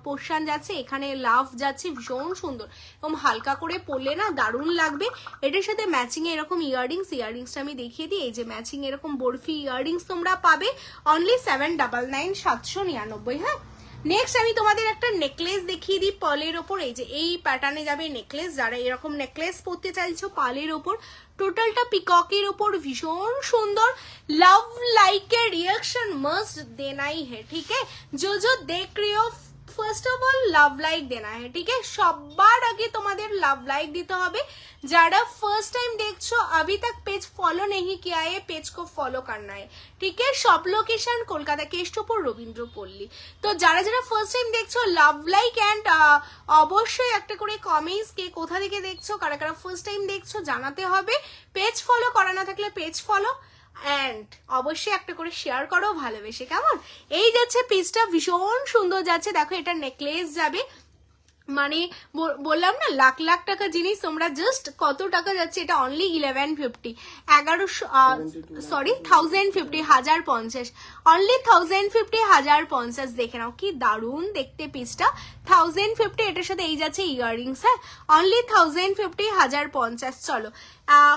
পোর্শন যাচ্ছে, এখানে লাভ যাচ্ছে, ভীষণ সুন্দর। এরকম হালকা করে পরলে না দারুণ লাগবে। এটার সাথে ম্যাচিং এরকম ইয়াররিংসটা আমি দেখিয়ে দিই। এই যে ম্যাচিং এরকম বরফি ইয়াররিংস তোমরা পাবে। অনলি 799 799। হ্যাঁ, নেক্সট আমি তোমাদের একটা নেকলেস দেখিয়ে দিই পার্লের ওপর। এই যে এই প্যাটার্নে যাবে নেকলেস। যারা এরকম নেকলেস পরতে চাইছো পার্লের ওপর, টোটালটা পিককের ওপর, ভীষণ সুন্দর। लव लाइक के रिएक्शन मस्ट देना ही है, ठीक है। जो देख रहे हो first of all love like দেনা है, ठीक है। সবার আগে তোমাদের লাভ লাইক দিতে হবে। যারা ফার্স্ট টাইম দেখছো, अभी तक पेज फॉलो नहीं किया है, पेज को फॉलो करना है, ठीक है। সব লোকেশন কলকাতা কেষ্টপুর রবীন্দ্রপল্লী। তো যারা যারা ফার্স্ট টাইম দেখছো লাভ লাইক অ্যান্ড অবশ্যই একটা করে কমেন্টস কে কোথা থেকে দেখছো, কারা কারা ফার্স্ট টাইম দেখছো জানাতে হবে। পেজ ফলো করা না থাকলে পেজ ফলো, অ্যান্ড অবশ্যই একটা করে শেয়ার করো ভালোবেসে। কেমন? এই যাচ্ছে পিসটা, ভীষণ সুন্দর যাচ্ছে। দেখো এটা নেকলেস যাবে, মানে বললাম না লাখ লাখ টাকা জিনিস, তোমরা জাস্ট কত টাকা যাচ্ছে এটা অনলি 1150, 1050, 1050, অনলি 1050, 1050। দেখে নাও কি দারুণ দেখতে পিসটা। 1050, এটার সাথে এই যাচ্ছে ইয়াররিংস। হ্যাঁ, অনলি 1050, 1050। চলো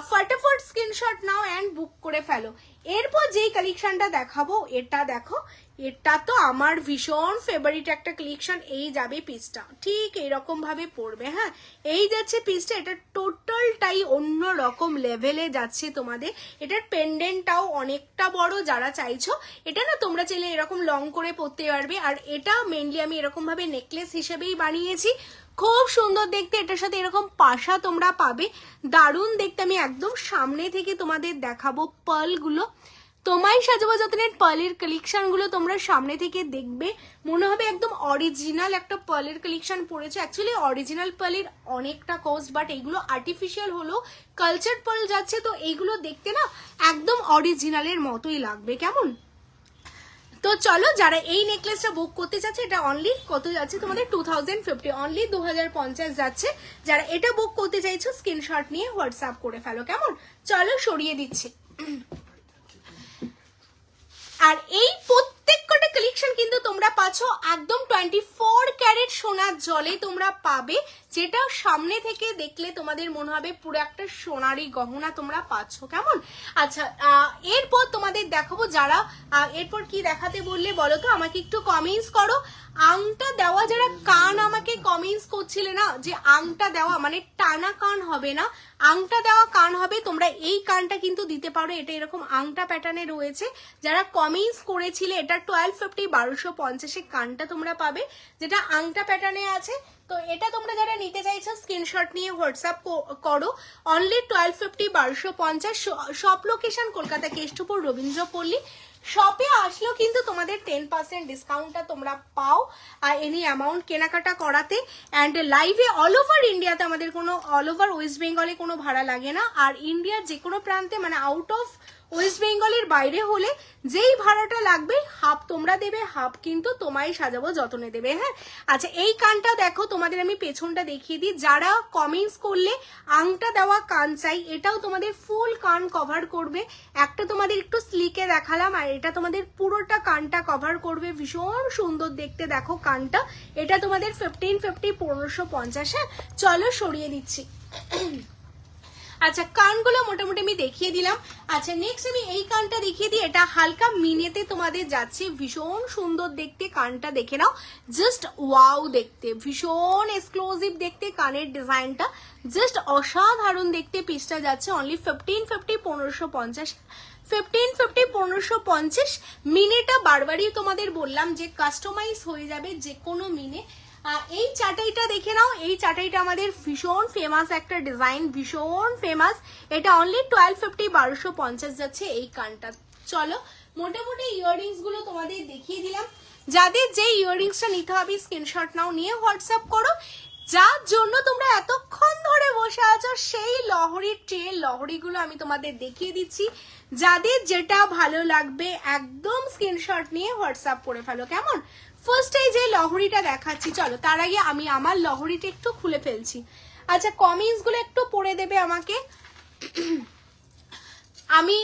ফটাফট স্ক্রিনশট নাও অ্যান্ড বুক করে ফেলো। এরপর যেই কালেকশনটা দেখাবো, এটা দেখো, এটা তো আমার ভীষণ ফেভারিট একটা কালেকশন। এই যাবে পিসটা, ঠিক এইরকম ভাবে পড়বে। হ্যাঁ, এই যাচ্ছে পিসটা, এটা টোটালটাই অন্য রকম লেভেলে যাচ্ছে তোমাদের। এটার পেন্ডেন্টটাও অনেকটা বড়। যারা চাইছো এটা না তোমরা চাইলে এরকম লং করে পরতে পারবে। আর এটা মেনলি আমি এরকম ভাবে নেকলেস হিসেবেই বানিয়েছি। খুব সুন্দর দেখতে, এটার সাথে এরকম পাশা তোমরা পাবে, দারুণ দেখতে। আমি একদম সামনে থেকে তোমাদের দেখাবো পার্লগুলো। তোমায় সাজাবো যতনের পার্লের কালেকশনগুলো তোমরা সামনে থেকে দেখবে, মনে হবে একদম অরিজিনাল একটা পার্লের কালেকশন পড়েছে। অ্যাকচুয়ালি অরিজিনাল পার্লের অনেকটা কস্ট, বাট এগুলো আর্টিফিশিয়াল হলো, কালচার পার্ল যাচ্ছে, তো এইগুলো দেখতে না একদম অরিজিনালের মতোই লাগবে, কেমন? তো চলো, যারা এই নেকলেসটা বুক করতে চাচ্ছে, এটা অনলি কত যাচ্ছে তোমাদের 2050, অনলি 2050 যাচ্ছে। যারা এটা বুক করতে চাইছো স্ক্রিনশট নিয়ে হোয়াটসঅ্যাপ করে ফেলো, কেমন? চলো সরিয়ে দিচ্ছি। আর এই প্রত্যেকটা কালেকশন কিন্তু তোমরা পাচ্ছ একদম 24 ক্যারেট সোনার জলে তোমরা পাবে, যেটা সামনে থেকে দেখলে তোমাদের মনে হবে পুরো একটা সোনারি গহনা তোমরা পাচ্ছ, কেমন? আচ্ছা, এরপর তোমাদের দেখাবো, যারা এরপর কি দেখাতে বললে বলো তো, আমাকে একটু কমেন্টস করো। আংটা দেওয়া, যারা কান আমাকে কমেন্টস করছিলে না যে আংটা দেওয়া মানে টানা কান হবে না, আংটা দেওয়া কান হবে, তোমরা এই কানটা কিন্তু দিতে পারো, এটা এরকম আংটা প্যাটার্নে রয়েছে। যারা কমেন্টস করেছিলে এটা 1250 1250 কানটা তোমরা পাবে, যেটা আংটা প্যাটার্নে আছে। তো এটা তোমরা যারা নিতে চাইছো স্ক্রিনশট নিয়ে হোয়াটসঅ্যাপ করো, অনলি 1250 1250। সব লোকেশন কলকাতা কেষ্টপুর রবীন্দ্রপল্লী। শপে আসলেও কিন্তু তোমাদের 10% ডিসকাউন্টটা তোমরা পাও আর এনি অ্যামাউন্ট কেনাকাটা করাতে। অ্যান্ড লাইভে অল ওভার ইন্ডিয়াতে আমাদের কোনো, অল ওভার ওয়েস্ট বেঙ্গলে কোনো ভাড়া লাগে না। আর ইন্ডিয়ার যে কোনো প্রান্তে মানে আউট অফ ওয়েস্ট বেঙ্গলের বাইরে হলে যেই ভাড়াটা লাগবে হাফ তোমরা দেবে, হাফ কিন্তু তোমায় সাজাবো যতনে দেবে। হ্যাঁ, আচ্ছা, এই কানটা দেখো, তোমাদের আমি পেছনটা দেখিয়ে দিই। যারা কমেন্টস করলে আংটা দেওয়া কান চাই, এটাও তোমাদের ফুল কান কভার করবে। একটা তোমাদের একটু স্লিকে দেখালাম, আর এটা তোমাদের পুরোটা কানটা কভার করবে, ভীষণ সুন্দর দেখতে। দেখো কানটা, এটা তোমাদের 1550 1550। হ্যাঁ, চলো সরিয়ে দিচ্ছি। আচ্ছা, কানগুলো মোটামুটি আমি দেখিয়ে দিলাম। আচ্ছা, নেক্সট আমি এই কানটা দেখিয়ে দিই, এটা হালকা মিনেতে তোমাদের যাচ্ছে, ভীষণ সুন্দর দেখতে। কানটা দেখে নাও, জাস্ট ওয়াও দেখতে, ভীষণ এক্সক্লুসিভ দেখতে কানের ডিজাইনটা, জাস্ট অসাধারণ দেখতে। পিসটা যাচ্ছে অনলি 1550 1550 1550 1550। মিনেটা বারবারই তোমাদের বললাম যে কাস্টমাইজ হয়ে যাবে যে কোনো মিনে। এই চাটাইটা দেখে নাও, এই চাটাইটা আমাদের ভীষণ ফেমাস একটা ডিজাইন, ভীষণ ফেমাস। এটা অনলি 1250 1250 যাচ্ছে এই কানটা। চলো, মোটামুটি ইয়াররিংস গুলো তোমাদের দেখিয়ে দিলাম। যাদের যে ইয়াররিংসটা নিতে হবে স্ক্রিনশট নাও, নিয়ে হোয়াটসঅ্যাপ করো। যার জন্য তোমরা এতক্ষণ ধরে বসে আছো সেই লহরির ট্রেল লহরিগুলো আমি তোমাদের দেখিয়ে দিচ্ছি। যাদের যেটা ভালো লাগবে একদম স্ক্রিনশট নিয়ে হোয়াটসঅ্যাপ করে ফেলো, কেমন? ফার্স্টে যে লহরিটা দেখাচ্ছি, চলো তার আগে আমি আমার লহরিটা একটু খুলে ফেলছি। আচ্ছা, কমেন্টস গুলো একটু পড়ে দেবে আমাকে। আমি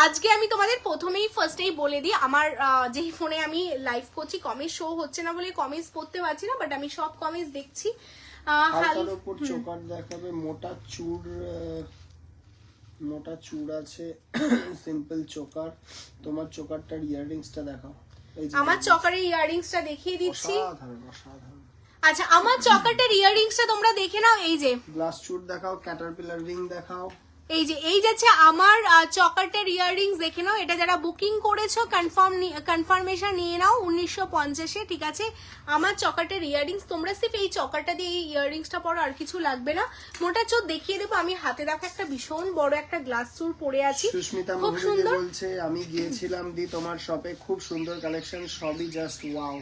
আজকে আমি তোমাদের প্রথমেই ফার্স্টেই বলে দিই, আমার যেই ফোনে আমি লাইভ করছি কমেন্টস শো হচ্ছে না বলে কমেন্টস পড়তে পারছি না, বাট আমি সব কমেন্টস দেখছি। হালকার উপর চোকার দেখাবে, মোটা চূড় আছে, সিম্পল চোকার। তোমার চোকারটার ইয়াররিংসটা দেখাও। আমার চকারের ইয়াররিংসটা দেখিয়ে দিচ্ছি। অসাধারণ অসাধারণ। আচ্ছা, আমার চকারটার ইয়াররিংসটা তোমরা দেখে নাও। এই যে গ্লাস চূড় দেখাও, ক্যাটারপিলার রিং দেখাও। এই যাচ্ছে আমার চকারটার ইয়াররিংস দেখে নাও। এটা যারা বুকিং করেছো কনফার্মেশন নিয়ে নাও 1950-এ, ঠিক আছে? আমার চকারটার ইয়াররিংস, তোমরা সিফ এই চকারটা দিয়ে এই ইয়াররিংসটা পরো, আর কিছু লাগবে না। মোটা চোখ দেখিয়ে দেবো আমি। হাতে দেখো একটা ভীষণ বড় একটা গ্লাস চুর পরে আছি, সুস্মিতা খুব সুন্দর বলছে আমি গিয়েছিলাম দি তোমার শপে, খুব সুন্দর কালেকশন, সবই just wow.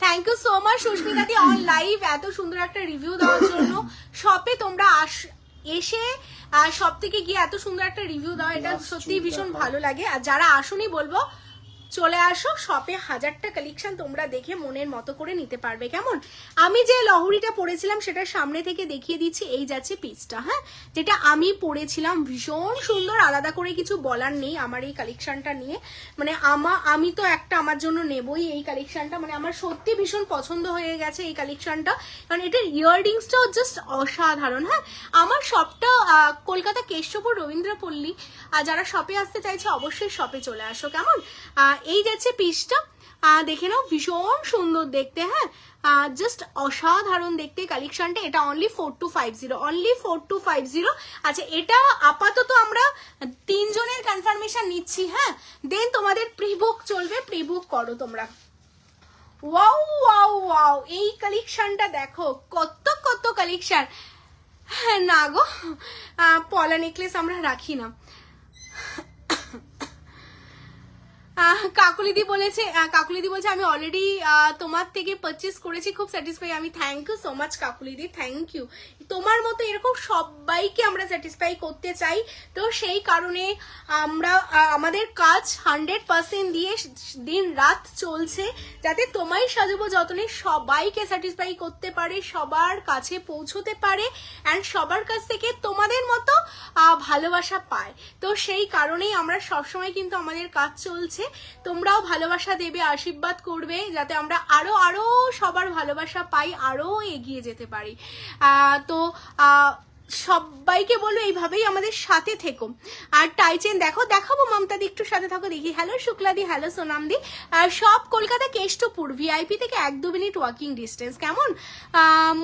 Thank you so much Susmita দি অন লাইভ এত সুন্দর একটা রিভিউ দেওয়ার জন্য। শপে তোমরা এসে সব থেকে গিয়ে এত সুন্দর একটা রিভিউ দাও, এটা সত্যি ভীষণ ভালো লাগে। আর যারা আসুনি বলবো চলে আসো শপে, হাজারটা কালেকশন তোমরা দেখে মনের মতো করে নিতে পারবে, কেমন? আমি যে লহরিটা পরেছিলাম সেটা সামনে থেকে দেখিয়ে দিচ্ছি। এই যাচ্ছে পিসটা, হ্যাঁ, যেটা আমি পরেছিলাম, ভীষণ সুন্দর, আলাদা করে কিছু বলার নেই আমার এই কালেকশনটা নিয়ে। মানে আমি তো একটা আমার জন্য নেবই এই কালেকশনটা, মানে আমার সত্যি ভীষণ পছন্দ হয়ে গেছে এই কালেকশনটা, কারণ এটার ইয়াররিংসটাও জাস্ট অসাধারণ। হ্যাঁ, আমার শপটা কলকাতা কেষ্টপুর রবীন্দ্রপল্লী। আর যারা শপে আসতে চাইছে অবশ্যই শপে চলে আসো, কেমন? এই যাচ্ছে পিসটা, দেখে নাও, ভীষণ সুন্দর দেখতে। হ্যাঁ, জাস্ট অসাধারণ দেখতে কালেকশনটা। এটা অনলি 4250, অনলি 4250। আচ্ছা, এটা আপাতত আমরা 3 জনের কনফার্মেশন নিচ্ছি। হ্যাঁ, দেন তোমাদের প্রি বুক চলবে, প্রি বুক করো তোমরা। ওয়াও ওয়াও ওয়াও, এই কালেকশনটা দেখো, কত কত কালেকশন। হ্যাঁ না গো, পলা নেকলেস আমরা রাখি না। কাকুলিদি বলেছে আমি অলরেডি তোমার থেকে পারচেস করেছি, খুব স্যাটিসফাই আমি। থ্যাংক ইউ সো মাচ কাকুলিদি, থ্যাংক ইউ। তোমার মতো এরকম সবাইকে আমরা স্যাটিসফাই করতে চাই, তো সেই কারণে আমরা আমাদের কাজ 100% দিয়ে দিন রাত চলছে, যাতে তোমায় সাজাবো যতনে সবাইকে স্যাটিসফাই করতে পারে, সবার কাছে পৌঁছতে পারে, অ্যান্ড সবার কাছ থেকে তোমাদের মতো ভালোবাসা পায়। তো সেই কারণেই আমরা সবসময় কিন্তু আমাদের কাজ চলছে। তোমরাও ভালোবাসা দেবে, আশীর্বাদ করবে, যাতে আমরা আরো আরো সবার ভালোবাসা পাই, আরো এগিয়ে যেতে পারি। তো সবাইকে বলবো এইভাবেই আমাদের সাথে থেকো। আর টাইচেন দেখাবো মমতাদি, একটু সাথে থাকো দেখি। হ্যালো শুক্লাদি, হ্যালো সোনামদি। সব কলকাতা কেষ্টপুর, VIP থেকে 1-2 মিনিট ওয়াকিং ডিস্টেন্স। কেমন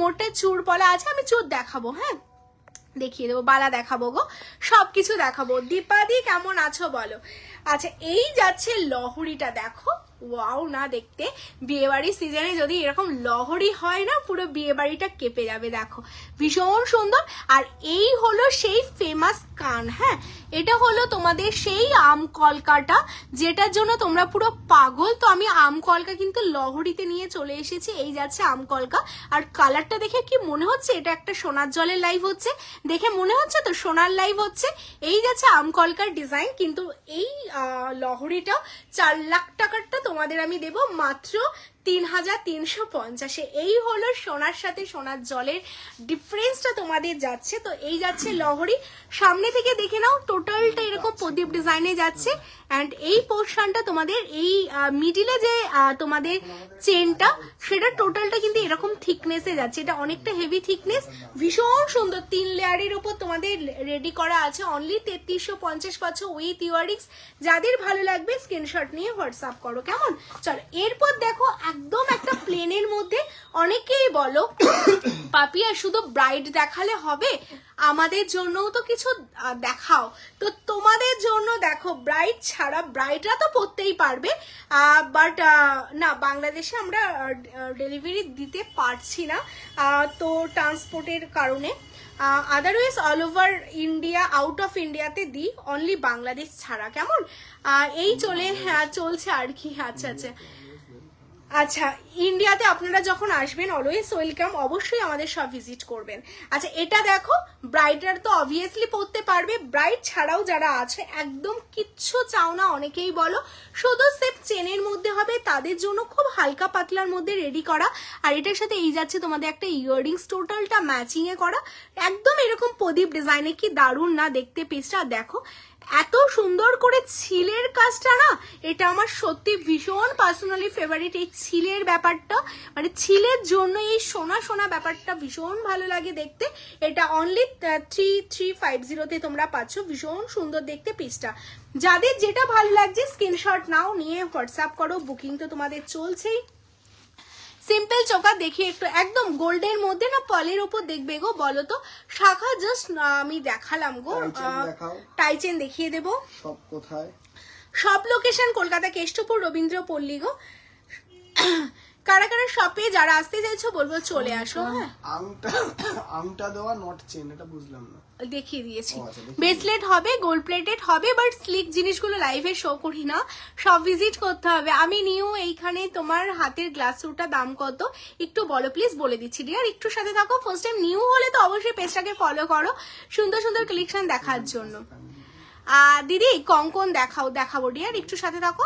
মোটে চুর পলা আছে, আমি চুর দেখাবো, হ্যাঁ দেখিয়ে দেবো, বালা দেখাবো গো, সবকিছু দেখাবো। দীপাদি কেমন আছো বলো। আচ্ছা, এই যাচ্ছে লহরিটা, দেখো ওয়াও না দেখতে, বিয়েবাড়ির সিজনে যদি এরকম লহরি হয় না, পুরো বিয়ে বাড়িটা কেঁপে যাবে। দেখো ভীষণ সুন্দর। আর এই হলো সেই ফেমাস কান, হ্যাঁ এটা হলো তোমাদের সেই আম কলকাটা, যেটার জন্য তোমরা পুরো পাগল। তো আমি আম কলকা কিন্তু লহরিতে নিয়ে চলে এসেছি। এই যাচ্ছে আম কলকা, আর কালারটা দেখে কি মনে হচ্ছে এটা একটা সোনার জলের লাইভ হচ্ছে, দেখে মনে হচ্ছে তো সোনার লাইভ হচ্ছে। এই যাচ্ছে আম কলকার ডিজাইন, কিন্তু এই লহরিটা 4 লাখ টাকারটা তোমাদের আমি দেব মাত্র 3350। এই হলো সোনার সাথে সোনার জলের ডিফারেন্সটা তোমাদের যাচ্ছে। তো এই যাচ্ছে লহরি, সামনে থেকে দেখে নাও, টোটালটা এরকম প্রদীপ ডিজাইনে যাচ্ছে। অ্যান্ড এই পোর্শনটা তোমাদের এই মিডিলে যে তোমাদের চেনটা, সেটা টোটালটা কিন্তু এরকম থিকনেসে যাচ্ছে, এটা অনেকটা হেভি থিকনেস, ভীষণ সুন্দর। 3 লেয়ারের উপর তোমাদের রেডি করা আছে। অনলি 3350 পাচ্ছ উইথ ইয়াররিংস। যাদের ভালো লাগবে স্ক্রিনশট নিয়ে হোয়াটসঅ্যাপ করো, কেমন। চলো এরপর দেখো একদম একটা প্লেনের মধ্যে। অনেকেই বলো পাপিয়া শুধু ব্রাইড দেখালে হবে, আমাদের জন্যও তো কিছু দেখাও। তো তোমাদের জন্য দেখো, ব্রাইড ছাড়া, ব্রাইডরা তো পড়তেই পারবে, বাট না বাংলাদেশে আমরা ডেলিভারি দিতে পারছি না, তো ট্রান্সপোর্টের কারণে। Otherwise all over India, out of ইন্ডিয়াতে দিই, অনলি বাংলাদেশ ছাড়া, কেমন। এই চলছে আর কি। আচ্ছা ইন্ডিয়াতে আপনারা যখন আসবেন অলওয়েজ ওয়েলকাম, অবশ্যই আমাদের সব ভিজিট করবেন। আচ্ছা এটা দেখো, ব্রাইডরা তো অবভিয়াসলি পরতে পারবে, ব্রাইড ছাড়াও যারা আছে একদম কিচ্ছু চাও না, অনেকেই বলো শুধু সেফ চেনের মধ্যে হবে, তাদের জন্য খুব হালকা পাতলার মধ্যে রেডি করা। আর এটার সাথে এই যাচ্ছে তোমাদের একটা ইয়াররিংস, টোটালটা ম্যাচিং এ করা, একদম এরকম প্রদীপ ডিজাইনে, কি দারুণ না দেখতে পিসটা। দেখো এত সুন্দর করে ছিলের কাজটা না, এটা আমার সত্যি ভীষণ পার্সোনালি ফেভারিট। এই ছিলের ব্যাপারটা, মানে ছিলের জন্য এই সোনা সোনা ব্যাপারটা ভীষণ ভালো লাগে দেখতে। এটা অনলি 3350-তে তোমরা পাচ্ছ, ভীষণ সুন্দর দেখতে পিসটা। যাদের যেটা ভালো লাগছে স্ক্রিনশট নাও, নিয়ে হোয়াটসঅ্যাপ করো, বুকিং তো তোমাদের চলছেই। সিম্পল চোকা দেখি একটু, একদম গোল্ডের মধ্যে না পলের উপর দেখবে গো, বলো তো শাখা, জাস্ট আমি দেখালাম গো, টাইচেন দেখিয়ে দেবো। সব কোথায়? সব লোকেশন কলকাতা কেষ্টপুর, রবীন্দ্রপল্লী গো। কারা কারা শপে যারা আসতে চাইছো বলবো চলে আসো। হ্যাঁ আংটা দেওয়া, নট চেন, এটা বুঝলাম না, দেখিয়ে দিয়েছি। ব্রেসলেট হবে, গোল্ড প্লেটেড হবে, বাট স্লিক জিনিসগুলো লাইভে শো করি না, সব ভিজিট করতে হবে। আমি নিউ এইখানে তোমার হাতের গ্লাস সুটা দাম কত একটু বলো প্লিজ, বলে দিচ্ছি ডিয়ার, একটু সাথে থাকো। ফার্স্ট টাইম নিউ হলে তো অবশ্যই পেজটাকে ফলো করো, সুন্দর সুন্দর কালেকশন দেখার জন্য। দিদি কঙ্কন দেখাবো ডিয়ার, একটু সাথে থাকো।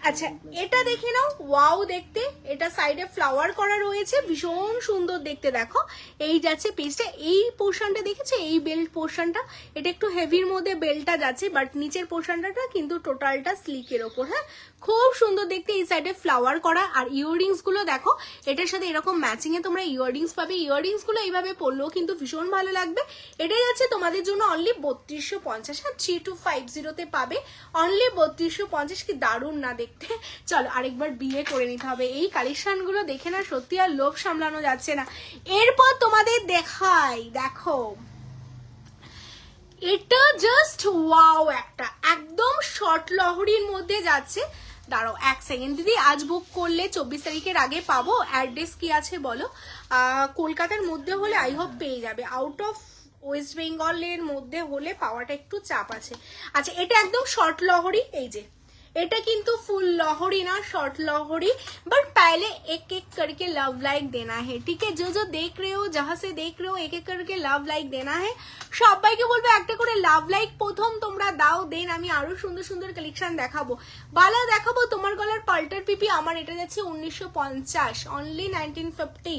আচ্ছা এটা দেখে নাও, ওয়াও দেখতে, এটা সাইডে ফ্লাওয়ার করা রয়েছে, ভীষণ সুন্দর দেখতে। দেখো এই যাচ্ছে পিসটা, এই পোর্শনটা দেখেছে, এই বেল্ট পোর্শনটা, এটা একটু হেভির মধ্যে বেল্টটা যাচ্ছে, বাট নিচের পোর্শনটা কিন্তু টোটালটা স্লিকের ওপর। হ্যাঁ খুব সুন্দর দেখতে, এই সাইডে ফ্লাওয়ার করা। আর ইয়াররিংস গুলো দেখো, এটার সাথে এরকম ম্যাচিং এ তোমরা ইয়াররিংস পাবে, ইয়াররিংস গুলো এইভাবে পরলেও কিন্তু ভীষণ ভালো লাগবে। এটাই যাচ্ছে তোমাদের জন্য অনলি 3250। হ্যাঁ 3250-তে পাবে, অনলি 3250। কি দারুণ না দেখতে। চলো আরেকবার বিয়ে করে নিতে হবে, এই কালেকশন গুলো দেখে না সত্যি আর লোভ সামলানো যাচ্ছে না। এরপর তোমাদের দেখাই, দেখো এটা জাস্ট ওয়াও, একটা একদম শর্ট লহরির মধ্যে যাচ্ছে, দাঁড়াও 1 সেকেন্ড দিদি, আজ বুক করলে 24 তারিখের আগে পাবো? অ্যাড্রেস কি আছে বলো? কলকাতার মধ্যে হলে আই হোপ পেয়ে যাবে, আউট অফ ওয়েস্ট বেঙ্গলের মধ্যে হলে পাওয়াটা একটু চাপ আছে। আচ্ছা এটা একদম শর্ট লহরি, এই যে এটা কিন্তু ফুল लहरी ना शॉर्ट लहरी, बट पहले एक एक करके लव लाइक देना है, ठीक है? जो जो देख रहे हो, जहां से देख रहे हो, एक एक करके लव लाइक देना है। সবাইকে বলবো একটা করে লাভ লাইক প্রথম তোমরা দাও, দেন আমি আরো সুন্দর সুন্দর কালেকশন দেখাবো, বালা দেখাবো। তোমার গলার পাল্টার পিপি আমার এটা যাচ্ছে 1950, অনলি 1950।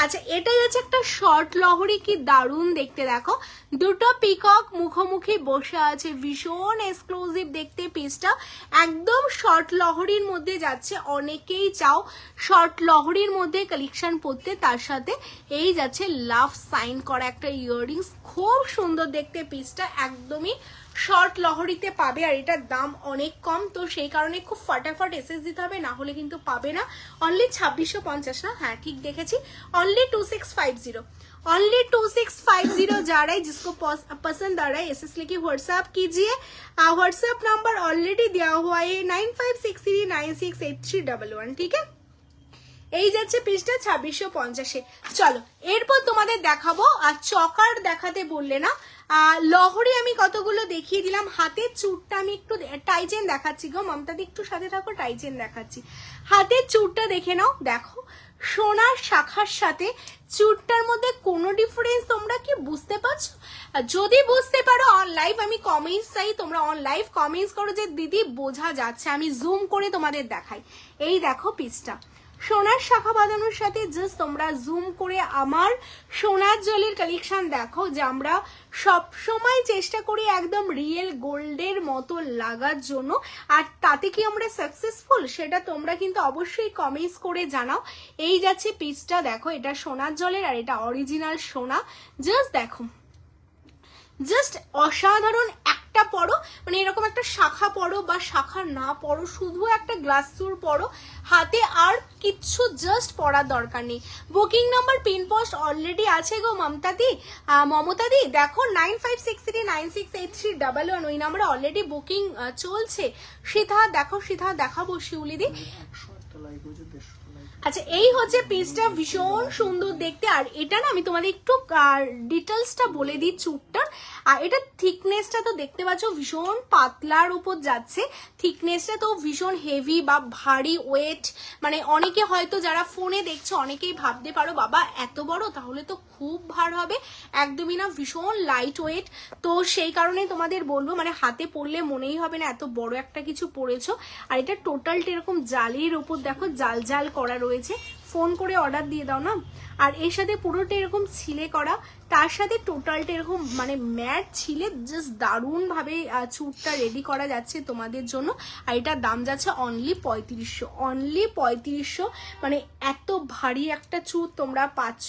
আচ্ছা এটা যাচ্ছে একটা শর্ট লহরি, কি দারুণ দেখতে, দেখো দুটো পিকক মুখোমুখি বসে আছে, ভীষণ এক্সক্লুসিভ দেখতে পিসটা, একদম শর্ট লহরির মধ্যে যাচ্ছে। অনেকেই চাও শর্ট লহরির মধ্যে কালেকশন পরতে, তার সাথে এই যাচ্ছে লাভ সাইন করা একটা ইয়াররিংস, খুব সুন্দর দেখতে পিসটা, একদমই শর্ট লহরিতে পাবে। আর এটার দাম অনেক কম, তো সেই কারণে খুব ফটাফট এসএস দিতে হবে, না হলে কিন্তু পাবে না। অনলি 2650 না, হ্যাঁ ঠিক দেখেছি, অনলি 2650, ओनली 2650। जा रहा है, जिसको पसंद आ रहा है एसएस लेके व्हाट्सएप कीजिए। व्हाट्सएप नंबर ऑलरेडी दिया हुआ है 9563968311, ठीक है? এই যাচ্ছে পিসটা 2650। চলো এরপর তোমাদের দেখাবো, আর চকার দেখাতে বললে না, লহরি আমি কতগুলো দেখিয়ে দিলাম। হাতের চুড়টা আমি একটু টাইচেন দেখাচ্ছি গো মমতাদি, একটু সাথে থাকো, টাইচেন দেখাচ্ছি। হাতের চুড়টা দেখে নাও, দেখো সোনার শাখার সাথে চুড়টার মধ্যে কোনো ডিফারেন্স তোমরা কি বুঝতে পারছো? যদি বুঝতে পারো অন লাইভ আমি কমেন্টস চাই, তোমরা অন লাইভ কমেন্টস করো যে দিদি বোঝা যাচ্ছে, আমি জুম করে তোমাদের দেখাই। এই দেখো পিসটা সোনার শাখা বাঁধানোর সাথে, জাস্ট তোমরা জুম করে আমার সোনার জলের কালেকশন দেখো, যে আমরা সব সময় চেষ্টা করি একদম রিয়েল গোল্ডের মতো লাগার জন্য, আর তাতে কি আমরা সাকসেসফুল সেটা তোমরা কিন্তু অবশ্যই কমেন্টস করে জানাও। এই যাচ্ছে পিসটা, দেখো এটা সোনার জলের আর এটা অরিজিনাল সোনা, জাস্ট দেখো, জাস্ট অসাধারণ। একটা পরো, মানে এরকম একটা শাখা পরো বা শাখা না পরো, শুধু একটা গ্লাস চুর পরো, হাতে আর কিচ্ছু জাস্ট পরার দরকার নেই। Booking number pin post already আছে গো মমতাদি, মমতাদি দেখো 9563968311, ওই নাম্বারে অলরেডি বুকিং চলছে। সিধা দেখো, সিধা দেখাবো শিউলিদি। আচ্ছা এই হচ্ছে পিসটা, ভীষণ সুন্দর দেখতে। আর এটা না আমি তোমাদের একটু ডিটেলসটা বলে দিই চুটটার। আর এটা থিকনেসটা তো দেখতে পাচ্ছ, ভীষণ পাতলার উপর যাচ্ছে, থিকনেসটা তো ভীষণ হেভি বা ভারী ওয়েট। মানে অনেকে হয়তো যারা ফোনে দেখছো অনেকেই ভাবতে পারো বাবা এত বড়, তাহলে তো খুব ভার হবে, একদমই না, ভীষণ লাইট ওয়েট। তো সেই কারণে তোমাদের বলবো, মানে হাতে পরলে মনেই হবে না এত বড় একটা কিছু পরেছো। আর এটা টোটালটা এরকম জালির উপর দেখো, জাল জাল করা রয়েছে, ফোন করে অর্ডার দিয়ে দাও না। আর এর সাথে পুরোটা এরকম ছিলে করা, তার সাথে টোটালটা এরকম মানে ম্যাট ছিলে, জাস্ট দারুণ ভাবে চুটটা রেডি করা যাচ্ছে তোমাদের জন্য। আর এটার দাম যাচ্ছে অনলি 3500, অনলি 3500। মানে এত ভারী একটা চুট তোমরা পাচ্ছ,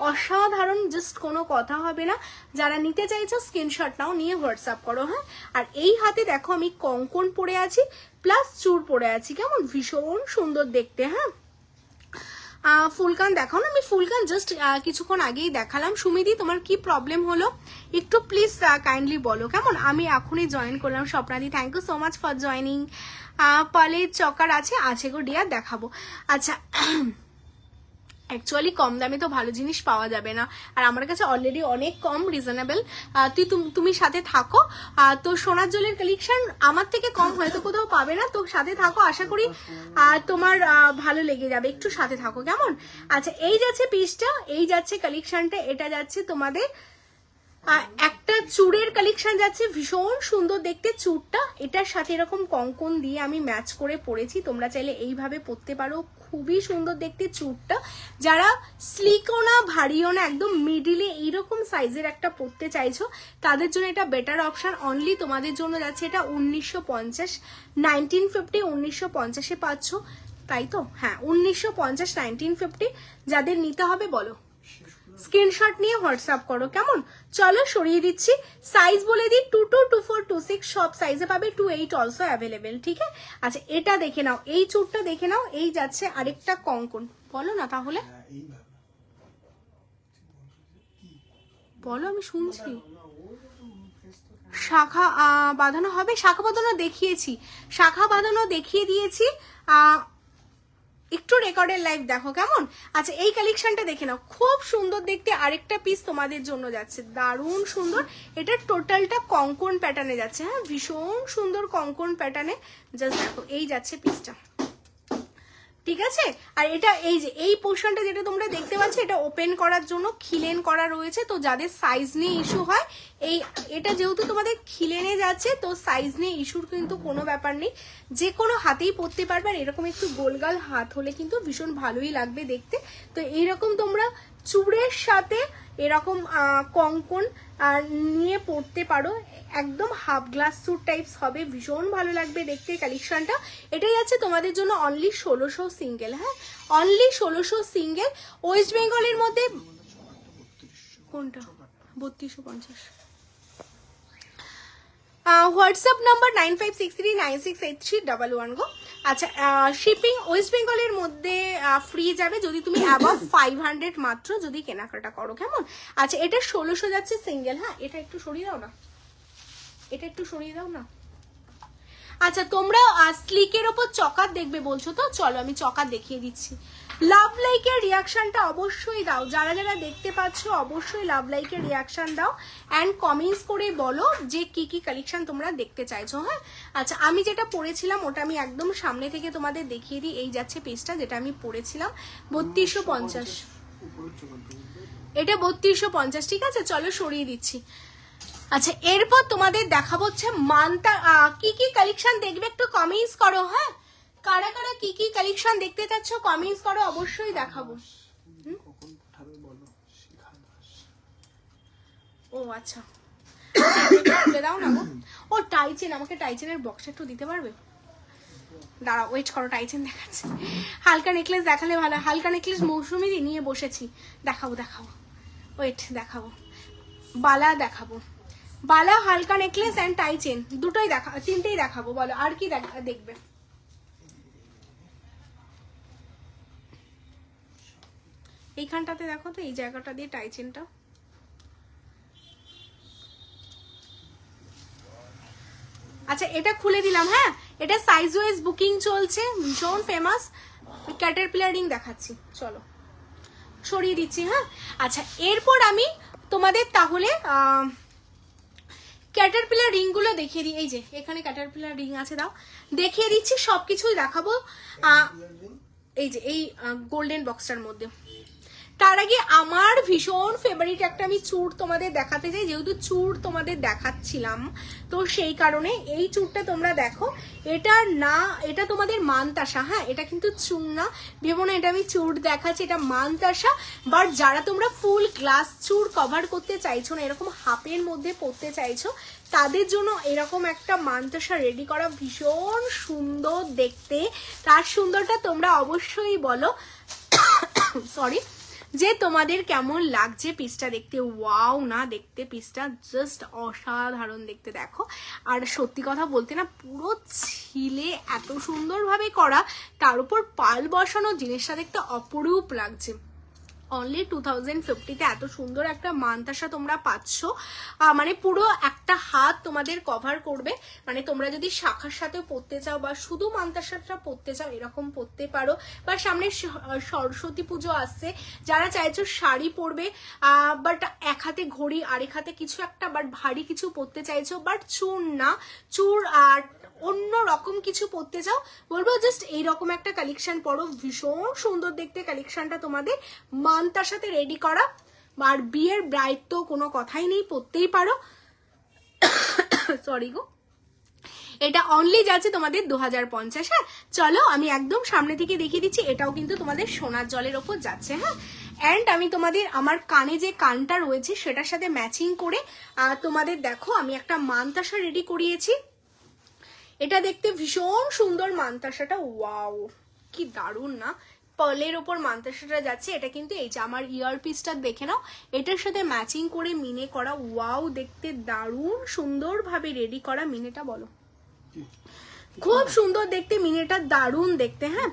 অসাধারণ, জাস্ট কোনো কথা হবে না। যারা নিতে চাইছো স্ক্রিনশট নাও, নিয়ে হোয়াটসঅ্যাপ করো, হ্যাঁ। আর এই হাতে দেখো আমি কঙ্কন পরে আছি প্লাস চুর পরে আছি, কেমন ভীষণ সুন্দর দেখতে, হ্যাঁ। ফুলকান দেখাও না, আমি ফুলকান জাস্ট কিছুক্ষণ আগেই দেখালাম। সুমিদি তোমার কি প্রবলেম হলো একটু প্লিজ কাইন্ডলি বলো, কেমন? আমি এখনই জয়েন করলাম। স্বপ্নাদি thank you so much for joining. পালের চকার আছে গো ডিয়ার, দেখাবো। আচ্ছা অ্যাকচুয়ালি কম দামে তো ভালো জিনিস পাওয়া যাবে না, আর আমার কাছে অলরেডি অনেক কম রিজনেবল। তুমি সাথে থাকো, তো সোনার জলের কালেকশন আমার থেকে কম হয়তো কোথাও পাবে না, তো সাথে থাকো, আশা করি তোমার ভালো লেগে যাবে, একটু সাথে থাকো, কেমন? আচ্ছা এই যাচ্ছে পিসটা, এই যাচ্ছে কালেকশনটা, এটা যাচ্ছে তোমাদের একটা চুড়ের কালেকশন যাচ্ছে, ভীষণ সুন্দর দেখতে চুড়টা। এটার সাথে এরকম কঙ্কন দিয়ে আমি ম্যাচ করে পরেছি, তোমরা চাইলে এইভাবে পরতে পারো, খুবই সুন্দর দেখতে চুড়টা। যারা স্লিকও না ভারীও না, একদম মিডিলে এইরকম সাইজের একটা পরতে চাইছো, তাদের জন্য এটা বেটার অপশন। অনলি তোমাদের জন্য যাচ্ছে এটা 1950, 1950, 1950-এ পাচ্ছ, তাই তো? হ্যাঁ 1950, 1950। যাদের নিতে হবে বলো, স্ক্রিনশট নিয়ে হোয়াটসঅ্যাপ করো, কেমন? চলো সরিয়ে দিচ্ছি, সাইজ বলে দিই 22, 24, 26 সব সাইজে পাবে, 28 অলসো অ্যাভেলেবেল, ঠিক আছে? আচ্ছা এটা দেখে নাও, এই চুড়টা দেখে নাও, এই যাচ্ছে আরেকটা কঙ্কন, বলো না তাহলে, বলো আমি শুনছি। শাখা বাঁধানো হবে, শাখা বাঁধানো দেখিয়েছি, শাখা বাঁধানো দেখিয়ে দিয়েছি। একটু রেকর্ডের লাইভ দেখো কেমন। আচ্ছা এই কালেকশনটা দেখে নাও, খুব সুন্দর দেখতে। আরেকটা পিস তোমাদের জন্য যাচ্ছে, দারুণ সুন্দর। এটা টোটালটা কঙ্কন প্যাটার্নে যাচ্ছে, হ্যাঁ ভীষণ সুন্দর কঙ্কন প্যাটার্নে। জাস্ট দেখো এই যাচ্ছে পিসটা, ঠিক আছে। আর এটা এই যে এই পোর্শনটা যেটা তোমরা দেখতে পাচ্ছ, এটা ওপেন করার জন্য খিলেন করা রয়েছে। তো যাদের সাইজ নিয়ে ইস্যু হয়, এই এটা যেহেতু তোমাদের খিলেনে যাচ্ছে, তো সাইজ নিয়ে ইস্যুর কিন্তু কোনো ব্যাপার নেই, যে কোনো হাতেই পরতে পারবে। আর এরকম একটু গোলগাল হাত হলে কিন্তু ভীষণ ভালোই লাগবে দেখতে। তো এইরকম তোমরা চূড়ের সাথে এরকম কঙ্কন নিয়ে পড়তে পারো, একদম হাফ গ্লাস স্যুট টাইপস হবে, ভীষণ ভালো লাগবে দেখতে কালেকশনটা। এটাই আছে তোমাদের জন্য অনলি 1600 সিঙ্গেল, হ্যাঁ অনলি 1600 সিঙ্গেল। ওয়েস্ট বেঙ্গলের মধ্যে কোনটা 3250। হোয়াটসঅ্যাপ নাম্বার 9563968311 গো। আচ্ছা শিপিং ওয়েস্ট বেঙ্গলের মধ্যে ফ্রি যাবে যদি তুমি অ্যাবাভ 500 মাত্র যদি কেনাকাটা করো, কেমন। আচ্ছা এটা 1600 যাচ্ছে সিঙ্গেল, হ্যাঁ এটা একটু সরিয়ে দাও না, এটা একটু সরিয়ে দাও না। আচ্ছা তোমরা স্লিকের ওপর চকার দেখবে বলছো, তো চলো আমি চকার দেখিয়ে দিচ্ছি। লাভ লাইকের রিয়াকশনটা অবশ্যই দাও, যারা যারা দেখতে পাচ্ছ অবশ্যই লাভ লাইকের রিয়াকশন দাও অ্যান্ড কমেন্টস করে বলো যে কি কি কালেকশন তোমরা দেখতে চাইছো, হ্যাঁ। আচ্ছা আমি যেটা পরেছিলাম ওটা আমি একদম সামনে থেকে তোমাদের দেখিয়ে দিই। এই যাচ্ছে পেজটা যেটা আমি পরেছিলাম 3250, এটা 3250, ঠিক আছে চলো সরিয়ে দিচ্ছি। আচ্ছা এরপর তোমাদের দেখাবো হচ্ছে মানতা কি কি কালেকশন দেখবে একটু কমেন্টস করো, হ্যাঁ কারা কারা কি কি কালেকশন দেখতে চাচ্ছ কমেন্টস করো, অবশ্যই দেখাবো। ও আচ্ছা খুলে দাও না গো। ও টাইচেন, আমাকে টাইচেনের বক্স একটু দিতে পারবে? দাঁড়া ওয়েট করো, টাইচেন দেখাচ্ছে। হালকা নেকলেস দেখালে ভালো, হালকা নেকলেস মৌসুমি নিয়ে বসেছি, দেখাবো দেখাবো ওয়েট দেখাবো। বালা দেখাবো, বালা হালকা নেকলেস এন্ড টাই চেন দুটোই তিনটেই দেখাবো। বলো আর কি দেখবে? এইখানটাতে দেখো তো, এই জায়গাটা দিয়ে টাই চেনটা। আচ্ছা এটা খুলে দিলাম, হ্যাঁ এটা সাইজ ওয়াইজ বুকিং চলছে, ভীষণ ফেমাস। ক্যাটারপিলার রিং দেখাচ্ছি, চলো সরিয়ে দিচ্ছি, হ্যাঁ। আচ্ছা এরপর আমি তোমাদের তাহলে ক্যাটারপিলার রিং গুলো দেখিয়ে দিই। এই যে এখানে ক্যাটারপিলার রিং আছে, দাও দেখিয়ে দিচ্ছি, সবকিছুই দেখাবো। এই যে এই গোল্ডেন বক্সটার মধ্যে। তার আগে আমার ভীষণ ফেভারিট একটা আমি চূড় তোমাদের দেখাতে চাই, যেহেতু চূড় তোমাদের দেখাচ্ছিলাম তো সেই কারণে এই চূড়টা তোমরা দেখো। এটা না, এটা তোমাদের মানতাসা, হ্যাঁ এটা কিন্তু চূড় না, ভেবো না এটা আমি চূড় দেখাচ্ছি, এটা মানতাসা। বাট যারা তোমরা ফুল গ্লাস চূড় কভার করতে চাইছো না, এরকম হাফের মধ্যে পরতে চাইছো, তাদের জন্য এরকম একটা মানতাসা রেডি করা ভীষণ সুন্দর দেখতে। তার সুন্দরটা তোমরা অবশ্যই বলো সরি যে তোমাদের কেমন লাগছে পিসটা দেখতে। ওয়াও না দেখতে পিসটা জাস্ট অসাধারণ দেখতে, দেখো। আর সত্যি কথা বলতে না, পুরো ছিলে এত সুন্দরভাবে করা, তার উপর পাল বসানো, জিনিসটা দেখতে অপরূপ লাগছে। অনলি 2050-তে এত সুন্দর একটা মানতাসা তোমরা পাচ্ছ, মানে পুরো একটা হাত তোমাদের কভার করবে। মানে তোমরা যদি শাখার সাথেও পরতে চাও বা শুধু মানতাসাটা পরতে চাও, এরকম পরতে পারো। বা সামনে সরস্বতী পুজো আসছে, যারা চাইছো শাড়ি পরবে বাট এক হাতে ঘড়ি আরেক হাতে কিছু একটা বাট ভারী কিছু পরতে চাইছো, বাট চূড় না, চূড় আর অন্য রকম কিছু পরতে চাও, বলবো জাস্ট এইরকম একটা কালেকশন পরো, ভীষণ সুন্দর দেখতে কালেকশনটা তোমাদের মানতার সাথে রেডি করা। আর বিয়ের ব্রাইড তো কোনো কথাই নেই, পরতেই পারো। সরি গো, এটা অনলি যাচ্ছে তোমাদের 2050। হ্যাঁ চলো আমি একদম সামনে থেকে দেখিয়ে দিচ্ছি, এটাও কিন্তু তোমাদের সোনার জলের ওপর যাচ্ছে, হ্যাঁ। অ্যান্ড আমি তোমাদের আমার কানে যে কানটা রয়েছে সেটার সাথে ম্যাচিং করে তোমাদের দেখো আমি একটা মানতাসা রেডি করিয়েছি। এটা দেখতে ভীষণ সুন্দর মানতাসাটা, ওয়াও কি দারুণ না, পার্লের ওপর মানতাসাটা যাচ্ছে। এটা কিন্তু এই যে আমার ইয়ারপিসটা দেখে নাও, এটার সাথে ম্যাচিং করে মিনে করা, ওয়াও দেখতে দারুণ সুন্দরভাবে রেডি করা। মিনেটা বলো খুব সুন্দর দেখতে, মিনিটা দারুণ দেখতে। হ্যাঁ,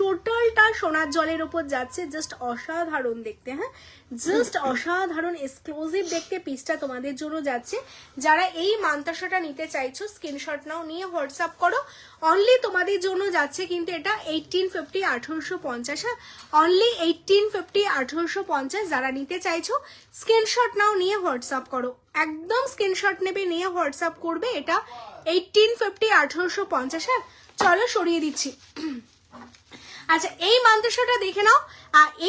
টোটালটা সোনার জলের ওপর যাচ্ছে, জাস্ট অসাধারণ দেখতে। হ্যাঁ, জাস্ট অসাধারণ এক্সক্লুসিভ দেখতে পিসটা তোমাদের জন্য যাচ্ছে। যারা এই মান্তাসাটা নিতে চাইছো স্ক্রিনশট নাও, নিয়ে হোয়াটসঅ্যাপ করো। অনলি তোমাদের জন্য যাচ্ছে কিন্তু এটা 1850 1850। হ্যাঁ, অনলি 1850 1850। যারা নিতে চাইছো স্ক্রিনশট নাও, নিয়ে হোয়াটসঅ্যাপ করো। একদম স্ক্রিনশট নেবে, নিয়ে হোয়াটসঅ্যাপ করবে। এটা 1850 1850। হ্যাঁ, চলো সরিয়ে দিচ্ছি। আচ্ছা, এই মান্তাসাটা দেখে নাও।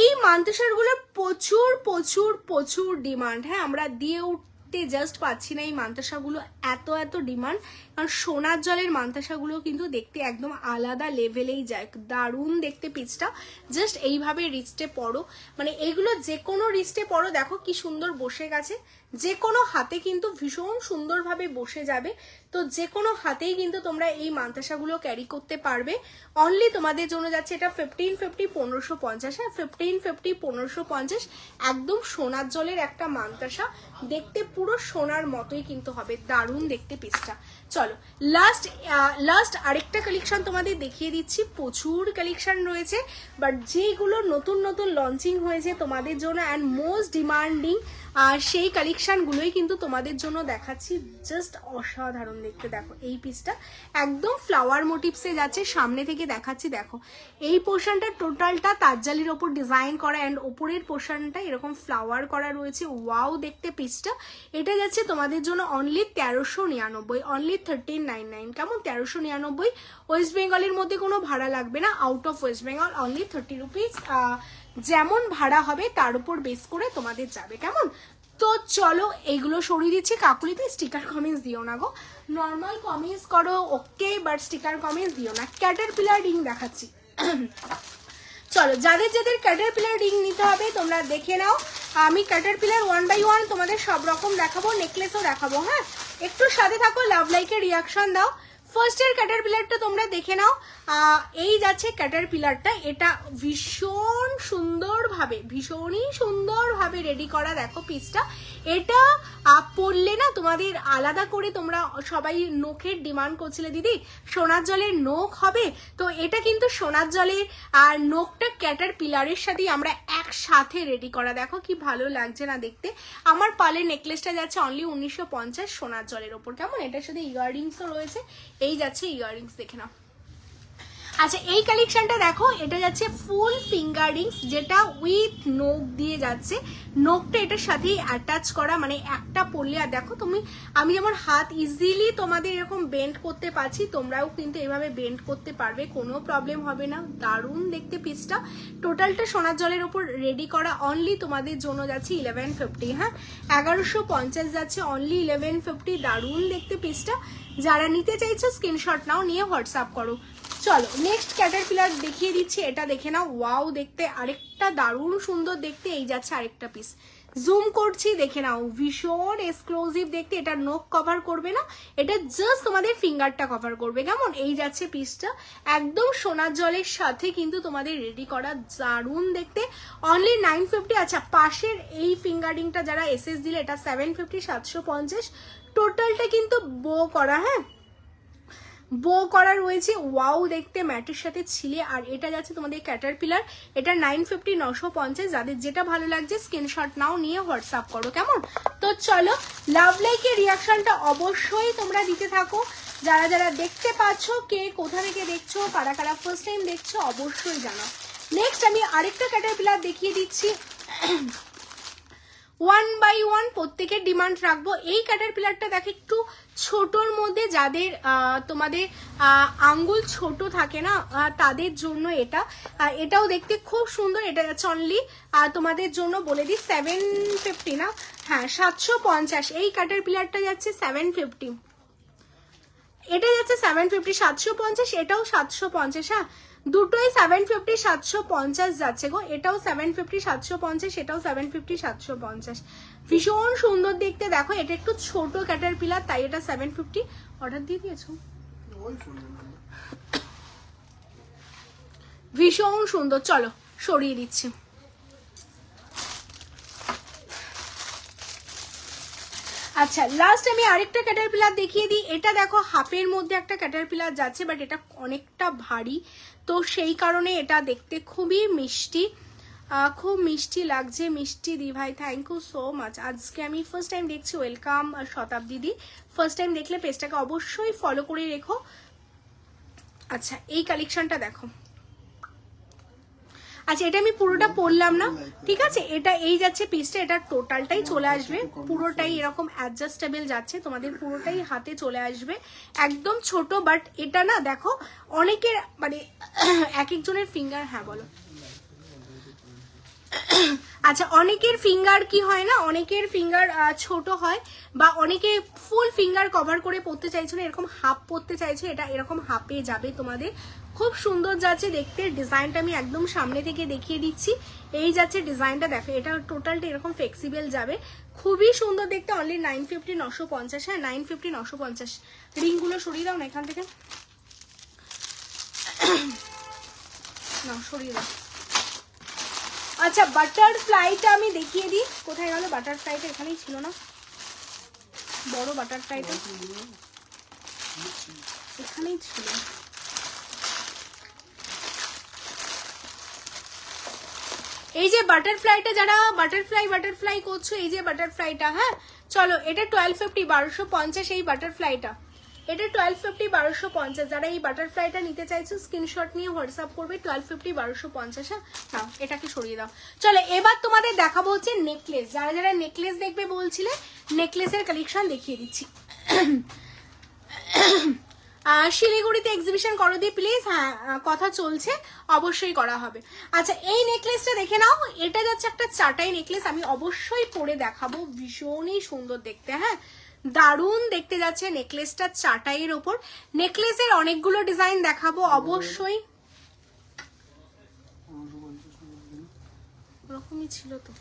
এই মান্তাসারগুলোর প্রচুর প্রচুর প্রচুর ডিমান্ড। হ্যাঁ, আমরা দিয়ে উঠতে জাস্ট পাচ্ছি না এই মান্তাসাগুলো, এত এত ডিমান্ড। কারণ সোনার জলের মান্তাসাগুলো কিন্তু দেখতে একদম আলাদা লেভেলেই যায়, দারুণ দেখতে পিচটা। জাস্ট এইভাবে রিস্টে পরো, মানে এইগুলো যে কোনো রিস্টে পরো, দেখো কি সুন্দর বসে গেছে। যে কোনো হাতে কিন্তু ভীষণ সুন্দরভাবে বসে যাবে। তো যে কোনো হাতেই কিন্তু তোমরা এই মান্তাসাগুলো ক্যারি করতে পারবে। অনলি তোমাদের জন্য যাচ্ছে এটা 1550 1550। হ্যাঁ, 1550 1550। একদম সোনার জলের একটা মান্তাসা, দেখতে পুরো সোনার মতোই কিন্তু হবে, দারুণ দেখতে পিসটা। চলো লাস্ট আরেকটা কালেকশন তোমাদের দেখিয়ে দিচ্ছি। প্রচুর কালেকশন রয়েছে, বাট যেগুলো নতুন নতুন লঞ্চিং হয়েছে তোমাদের জন্য অ্যান্ড মোস্ট ডিমান্ডিং, সেই কালেকশনগুলোই কিন্তু তোমাদের জন্য দেখাচ্ছি। জাস্ট অসাধারণ দেখতে। দেখো এই পিসটা একদম ফ্লাওয়ার মোটিভসে যাচ্ছে, সামনে থেকে দেখাচ্ছি। দেখো এই পোর্শনটা টোটালটা তাজ্জালির ওপর ডিজাইন করা অ্যান্ড ওপরের পোর্শনটা এরকম ফ্লাওয়ার করা রয়েছে। ওয়াও দেখতে পিসটা। এটা যাচ্ছে তোমাদের জন্য অনলি 1399, অনলি 1399। কেমন? 1399। ওয়েস্ট বেঙ্গলের মধ্যে কোনো ভাড়া লাগবে না, out of West Bengal only 30 rupees. যেমন ভাড়া হবে তার উপর বেস করে তোমাদের যাবে। কেমন? তো চলো এইগুলো সরিয়ে দিচ্ছি। কাকুলিতে স্টিকার কমেন্টস দিও না গো, নর্মাল কমেন্টস করো ওকে, বাট স্টিকার কমেন্টস দিও না। ক্যাটারপিলার রিং দেখাচ্ছি। চলো, যাদের যাদের ক্যাটারপিলার রিং নিতে হবে তোমরা দেখে নাও। আমি ক্যাটারপিলার 1 বাই 1 তোমাদের সব রকম দেখাবো, নেকলেসও দেখাবো। হ্যাঁ, একটু সাথে থাকো, লাভ লাইকে রিয়াকশন দাও। ফার্স্টের ক্যাটারপিলারটা তোমরা দেখে নাও। এই যাচ্ছে ক্যাটারপিলারটা, এটা ভীষণ ভীষণই সুন্দরভাবে রেডি করা। দেখো পিসটা, এটা পরলে না তোমাদের আলাদা করে, তোমরা সবাই নখের ডিমান্ড করছিলে দিদি সোনার জলের নখ হবে, তো এটা কিন্তু সোনার জলের আর নখটা ক্যাটারপিলারের সাথেই আমরা একসাথে রেডি করা। দেখো কি ভালো লাগছে না দেখতে। আমার পালের নেকলেসটা যাচ্ছে অনলি 1950 সোনার জলের ওপর। কেমন? এটার সাথে ইয়াররিংসও রয়েছে। এই যাচ্ছে ইয়াররিংস, দেখে নাও। আচ্ছা, এই কালেকশনটা দেখো, এটা যাচ্ছে ফুল ফিঙ্গার রিংস, যেটা উইথ নোক দিয়ে যাচ্ছে। নোকটা এটার সাথেই অ্যাটাচ করা, মানে একটা পরলে, আর দেখো তুমি, আমি যেমন হাত ইজিলি তোমাদের এরকম বেন্ড করতে পারছি, তোমরাও কিন্তু এভাবে বেন্ড করতে পারবে, কোনো প্রবলেম হবে না। দারুণ দেখতে পিসটা। টোটালটা সোনার জলের ওপর রেডি করা। অনলি তোমাদের জন্য যাচ্ছে 1150। হ্যাঁ, 1150 যাচ্ছে, অনলি 1150। দারুণ দেখতে পিসটা। যারা নিতে চাইছো স্ক্রিনশট নাও, নিয়ে হোয়াটসঅ্যাপ করো। চলো নেক্সট ক্যাটারপিলার দেখিয়ে দিচ্ছি, এটা দেখে নাও। ওয়াও দেখতে, আরেকটা দারুণ সুন্দর দেখতে। এই যাচ্ছে আরেকটা পিস, জুম করছি, দেখে নাও। ভীষণ এক্সক্লুসিভ দেখতে। এটা নোক কভার করবে না, এটা জাস্ট তোমাদের ফিঙ্গারটা কভার করবে। কেমন? এই যাচ্ছে পিসটা, একদম সোনার জলের সাথে কিন্তু তোমাদের রেডি করা, দারুণ দেখতে। অনলি 950। আচ্ছা, পাশের এই ফিঙ্গারিংটা যারা এসএস দিলে, এটা 750 750। টোটালটা কিন্তু বো করা। হ্যাঁ, বো করা রয়েছে। ওয়াও দেখতে, ম্যাটের সাথে ছিলে। আর এটা যাচ্ছে তোমাদের ক্যাটারপিলার, এটা 950 950। যাদের যেটা ভালো লাগছে স্ক্রিনশট নাও, নিয়ে হোয়াটসঅ্যাপ করো। কেমন? তো চলো, লাভ লাইকের রিয়াকশনটা অবশ্যই তোমরা দিতে থাকো। যারা যারা দেখতে পাচ্ছ, কে কোথা থেকে দেখছো, কারা কারা ফার্স্ট টাইম দেখছো, অবশ্যই জানাও। নেক্সট আমি আরেকটা ক্যাটারপিলার দেখিয়ে দিচ্ছি। 1 বাই 1 প্রত্যেকের ডিমান্ড রাখবো। এই ক্যাটারপিলারটা দেখো একটু ছোটর মধ্যে, যাদের তোমাদের আঙ্গুল ছোট থাকে না, তাদের জন্য এটা। এটাও দেখতে খুব সুন্দর। এটা যাচ্ছে অনলি তোমাদের জন্য বলে দিই 750 না, হ্যাঁ 750। এই ক্যাটারপিলারটা যাচ্ছে 750, এটা যাচ্ছে 750 750, এটাও 750। হ্যাঁ, দুটোই 750 750 যাচ্ছে গো। এটাও 750 750, এটাও 750 750। ভীষণ সুন্দর দেখতে। দেখো এটা একটু ছোট ক্যাটারপিলার, তাই এটা 750। অর্ডার দিয়ে দিয়েছো? ভীষণ সুন্দর। চলো সরিয়ে দিচ্ছি। আচ্ছা লাস্ট আমি আরেকটা ক্যাটারপিলার দেখিয়ে দিই। এটা দেখো হাফের মধ্যে একটা ক্যাটারপিলার যাচ্ছে, বাট এটা অনেকটা ভারী, তো সেই কারণে এটা দেখতে খুবই মিষ্টি, খুব মিষ্টি লাগছে। মিষ্টি দি ভাই থ্যাংক ইউ সো মাচ। আজকে আমি ফার্স্ট টাইম দেখছি, ওয়েলকাম শতাব্দী দি। ফার্স্ট টাইম দেখলে পেজটাকে অবশ্যই ফলো করে রেখো। আচ্ছা এই কালেকশনটা দেখো। আচ্ছা এটা আমি পুরোটা পরলাম না, ঠিক আছে, এটা এই যাচ্ছে পিসটা, এটা টোটালটাই চলে আসবে, পুরোটাই এরকম অ্যাডজাস্টেবল যাচ্ছে, তোমাদের পুরোটাই হাতে চলে আসবে, একদম ছোট। বাট এটা না দেখো অনেকের মানে এক একজনের ফিঙ্গার, হ্যাঁ বলো। আচ্ছা অনেকের ফিঙ্গার কি হয় না, অনেকের ফিঙ্গার ছোট হয়, বা অনেকে ফুল ফিঙ্গার কভার করে পরতে চাইছো না, এরকম হাফ পরতে চাইছো, এটা এরকম হাফে যাবে তোমাদের, খুব সুন্দর যাচ্ছে দেখতে। ডিজাইনটা আমি একদম সামনে থেকে দেখিয়ে দিচ্ছি, এই যাচ্ছে ডিজাইনটা দেখো, এটা টোটালটা এরকম ফ্লেক্সিবল যাবে, খুবই সুন্দর দেখতে। অনলি 950 950, হ্যাঁ 950 950। রিংগুলো সরিয়ে দাও না এখান থেকে, না সরিয়ে দাও। আচ্ছা বাটারফ্লাইটা আমি দেখিয়ে দিই, কোথায় গেল বাটারফ্লাইটা, এখানেই ছিল না বড় বাটারফ্লাইটা, এখানেই ছিল। এই যে বাটারফ্লাইটা, যারা বাটারফ্লাই করছো, এই যে বাটারফ্লাইটা, হ্যাঁ চলো এটা 1250 1250 এই বাটারফ্লাইটা, এটা 1250 1250। যারা এই বাটারফ্লাইটা নিতে চাইছো স্ক্রিনশট নিয়ে হোয়াটসঅ্যাপ করবে, 1250 1250। হ্যাঁ নাও এটাকে সরিয়ে দাও। চলো এবার তোমাদের দেখাবো হচ্ছে নেকলেস, যারা যারা নেকলেস দেখবে বলছিলে, নেকলেসের কালেকশন দেখিয়ে দিচ্ছি। শিলিগুড়িতে এক্সিবিশন করো দিয়ে প্লিজ, হ্যাঁ কথা চলছে, অবশ্যই করা হবে। আচ্ছা এই নেকলেসটা দেখে নাও, এটা যাচ্ছে একটা চাটাই নেকলেস, আমি অবশ্যই পরে দেখাবো, ভীষণই সুন্দর দেখতে, হ্যাঁ দারুণ দেখতে যাচ্ছে নেকলেসটা চাটাইয়ের ওপর। নেকলেসের অনেকগুলো ডিজাইন দেখাবো অবশ্যই, ওরকমই ছিল তো।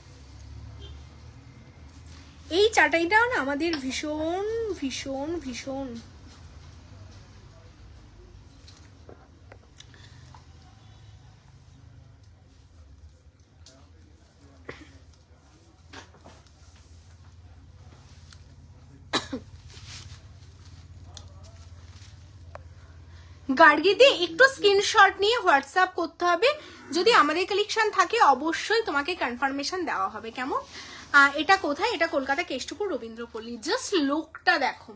এই চাটাইটাও না আমাদের ভীষণ ভীষণ ভীষণ গার্গিতে একটু স্ক্রিনশট নিয়ে হোয়াটসঅ্যাপ করতে হবে, যদি আমাদের কালেকশন থাকে অবশ্যই তোমাকে কনফার্মেশন দেওয়া হবে, কেমন। এটা কোথায়, এটা কলকাতা কেষ্টপুর রবীন্দ্রপল্লী। জাস্ট লুকটা দেখো,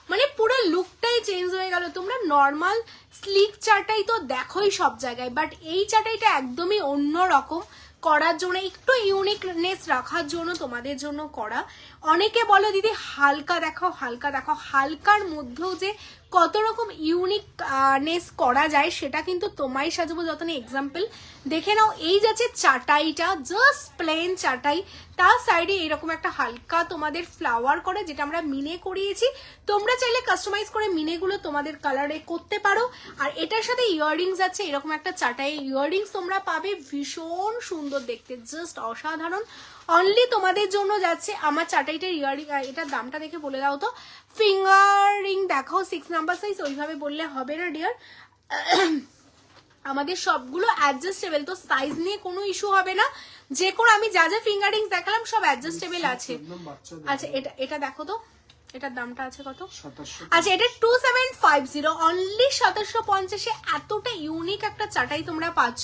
মানে পুরো লুকটাই চেঞ্জ হয়ে গেল। তোমরা নর্মাল স্লিক চাটাই তো দেখোই সব জায়গায়, বাট এই চাটাইটা একদমই অন্য রকম করার জন্য, একটু ইউনিকনেস রাখার জন্য তোমাদের জন্য করা। অনেকে বলো দিদি হালকা দেখাও হালকা দেখাও, হালকার মধ্যেও যে কত রকম ইউনিকনেস করা যায় সেটা কিন্তু তোমায় সাজাবো যতনে এক্সাম্পল দেখে নাও। এই যাচ্ছে চাটাইটা, জাস্ট প্লেন চাটাই, তার সাইডে এরকম একটা হালকা তোমাদের ফ্লাওয়ার করে, যেটা আমরা মিনে করিয়েছি। তোমরা চাইলে কাস্টমাইজ করে মিনেগুলো তোমাদের কালারে করতে পারো। আর এটার সাথে ইয়াররিংস আছে, এরকম একটা চাটাই ইয়াররিংস তোমরা পাবে, ভীষণ সুন্দর দেখতে, জাস্ট অসাধারণ। অনলি তোমাদের জন্য যাচ্ছে আমার চাটাইটার ইয়াররিং, এটার দামটা দেখে বলে দাও তো। ফিঙ্গার রিং দেখাও 6 নাম্বার সাইজ, ওইভাবে বললে হবে না ডিয়ার, আমাদের সবগুলো অ্যাডজাস্টেবল, তো সাইজ নিয়ে কোনো ইস্যু হবে না। যে কোনো আমি যা যা ফিঙ্গার রিংস দেখালাম সব অ্যাডজাস্টেবল আছে। আচ্ছা এটা দেখো তো, এটার দামটা আছে কত? আচ্ছা এটা 2750, অনলি 2750-এ এতটা ইউনিক একটা চাটাই তোমরা পাচ্ছ,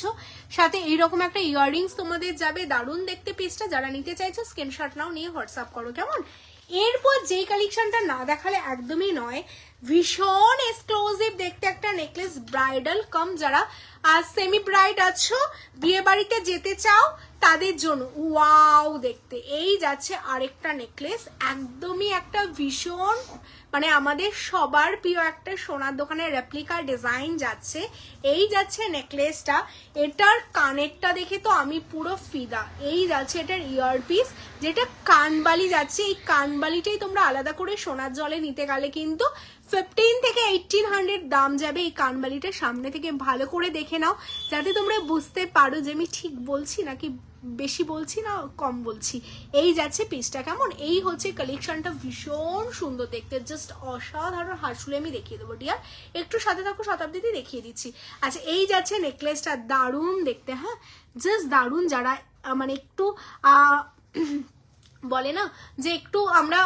সাথে এইরকম একটা ইয়াররিংস তোমাদের যাবে, দারুণ দেখতে পিসটা। যারা নিতে চাইছো স্ক্রিনশট নাও, নিয়ে হোয়াটসঅ্যাপ করো, কেমন। এরপর যেই কালেকশনটা না দেখালে একদমই নয়, ভীষণ এক্সক্লুসিভ দেখতে একটা নেকলেস, ব্রাইডাল কাম যারা সেমি ব্রাইড আছো, বিয়ে বাড়িতে যেতে চাও তাদের জন্য ওয়াও দেখতে। এই যাচ্ছে আরেকটা নেকলেস, একদমই একটা ভীষণ মানে আমাদের সবার প্রিয় একটা সোনার দোকানের রেপ্লিকা ডিজাইন যাচ্ছে। এই যাচ্ছে নেকলেসটা, এটার কানেরটা দেখে তো আমি পুরো ফিদা। এই যাচ্ছে এটার ইয়ারপিস, যেটা কানবালি যাচ্ছে, এই কানবালিটাই তোমরা আলাদা করে সোনার জলে নিতে গেলে কিন্তু 15 থেকে 1800 দাম যাবে। এই কানবালিটা সামনে থেকে ভালো করে দেখে নাও, যাতে তোমরা বুঝতে পারো যে আমি ঠিক বলছি নাকি বেশি বলছি না কম বলছি। এই যাচ্ছে পিসটা, কেমন। এই হচ্ছে কালেকশনটা, ভীষণ সুন্দর দেখতে, জাস্ট অসাধারণ। হাসুলে আমি দেখিয়ে দেবো ডিয়ার, একটু সাথে থাকো, শতাব্দীতে দেখিয়ে দিচ্ছি। আচ্ছা এই যাচ্ছে নেকলেসটা, দারুণ দেখতে, হ্যাঁ জাস্ট দারুণ। যারা মানে একটু বলে না যে একটু আমরা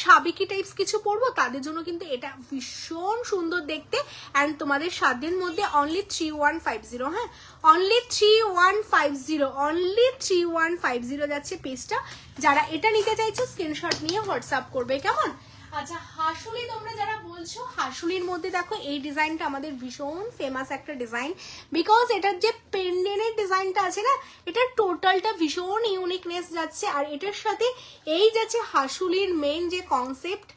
সাবেকি টাইপস কিছু পরবো, তাদের জন্য কিন্তু এটা ভীষণ সুন্দর দেখতে। অ্যান্ড তোমাদের সাধ্যের মধ্যে অনলি 3150, হ্যাঁ অনলি 3150 যাচ্ছে পিসটা। যারা এটা নিতে চাইছো স্ক্রিনশট নিয়ে হোয়াটসঅ্যাপ করবে, কেমন? আচ্ছা হাসুলি তোমরা যারা বলছো, হাসুলির মধ্যে দেখো এই ডিজাইনটা আমাদের ভীষণ ফেমাস একটা ডিজাইন, বিকজ এটার যে পেন্ডেন্টের ডিজাইনটা আছে না, এটার টোটালটা ভীষণ ইউনিকনেস যাচ্ছে। আর এটার সাথে এই যাচ্ছে হাসুলির মেন যে কনসেপ্ট,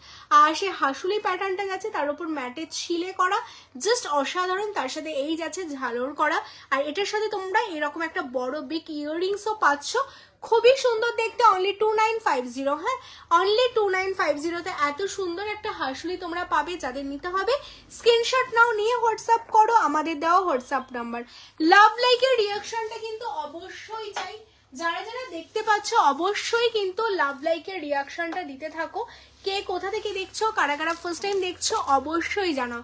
আর সে হাসুলি প্যাটার্নটা যাচ্ছে তার উপর ম্যাটে ছিলে করা, জাস্ট অসাধারণ। তার সাথে এই যাচ্ছে ঝালর করা, আর এটার সাথে তোমরা এরকম একটা বড় বিগ ইয়াররিংসও পাচ্ছ, খুবই সুন্দর দেখতে। অনলি 2950, হ্যাঁ অনলি 2950-তে এত সুন্দর একটা হাসুলি তোমরা পাবে। যাদের নিতে হবে স্ক্রিনশট নাও, নিয়ে হোয়াটসঅ্যাপ করো আমাদের দেওয়া হোয়াটসঅ্যাপ নাম্বার। লাভ লাইকের রিয়াকশনটা কিন্তু অবশ্যই চাই, যারা যারা দেখতে পাচ্ছ অবশ্যই কিন্তু লাভ লাইকের রিয়াকশনটা দিতে থাকো। কে কোথা থেকে দেখছো, কারা কারা ফার্স্ট টাইম দেখছো অবশ্যই জানাও।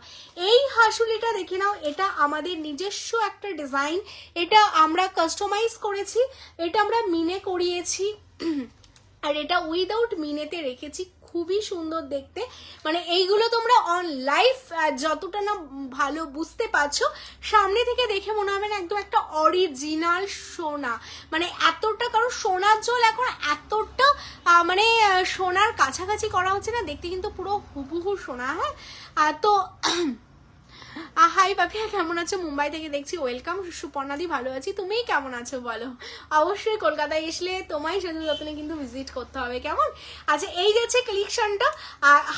এই হাসুলিটা দেখে নাও, এটা আমাদের নিজস্ব একটা ডিজাইন, এটা আমরা কাস্টমাইজ করেছি, এটা আমরা মিনে করিয়েছি, আর এটা উইদাউট মিনেতে রেখেছি, খুবই সুন্দর দেখতে। মানে এইগুলো তোমরা অন লাইভ যতটা না ভালো বুঝতে পারছো, সামনে থেকে দেখে মনে হবে না একদম একটা অরিজিনাল সোনা, মানে এতটা, কারণ সোনার জল এখন এতটা মানে সোনার কাছাকাছি করা হচ্ছে না, দেখতে কিন্তু পুরো হুবহু সোনা। হ্যাঁ তো হাই পাপিয়া, কেমন আছো? মুম্বাই থেকে দেখছি, ওয়েলকাম। সুপর্ণাদি ভালো আছি, তুমি কেমন আছো বলো? অবশ্যই কলকাতায় আসলে তোমায় সেজু যত্নে কিন্তু ভিজিট করতে হবে, কেমন? আচ্ছা এই যাচ্ছে কালেকশনটা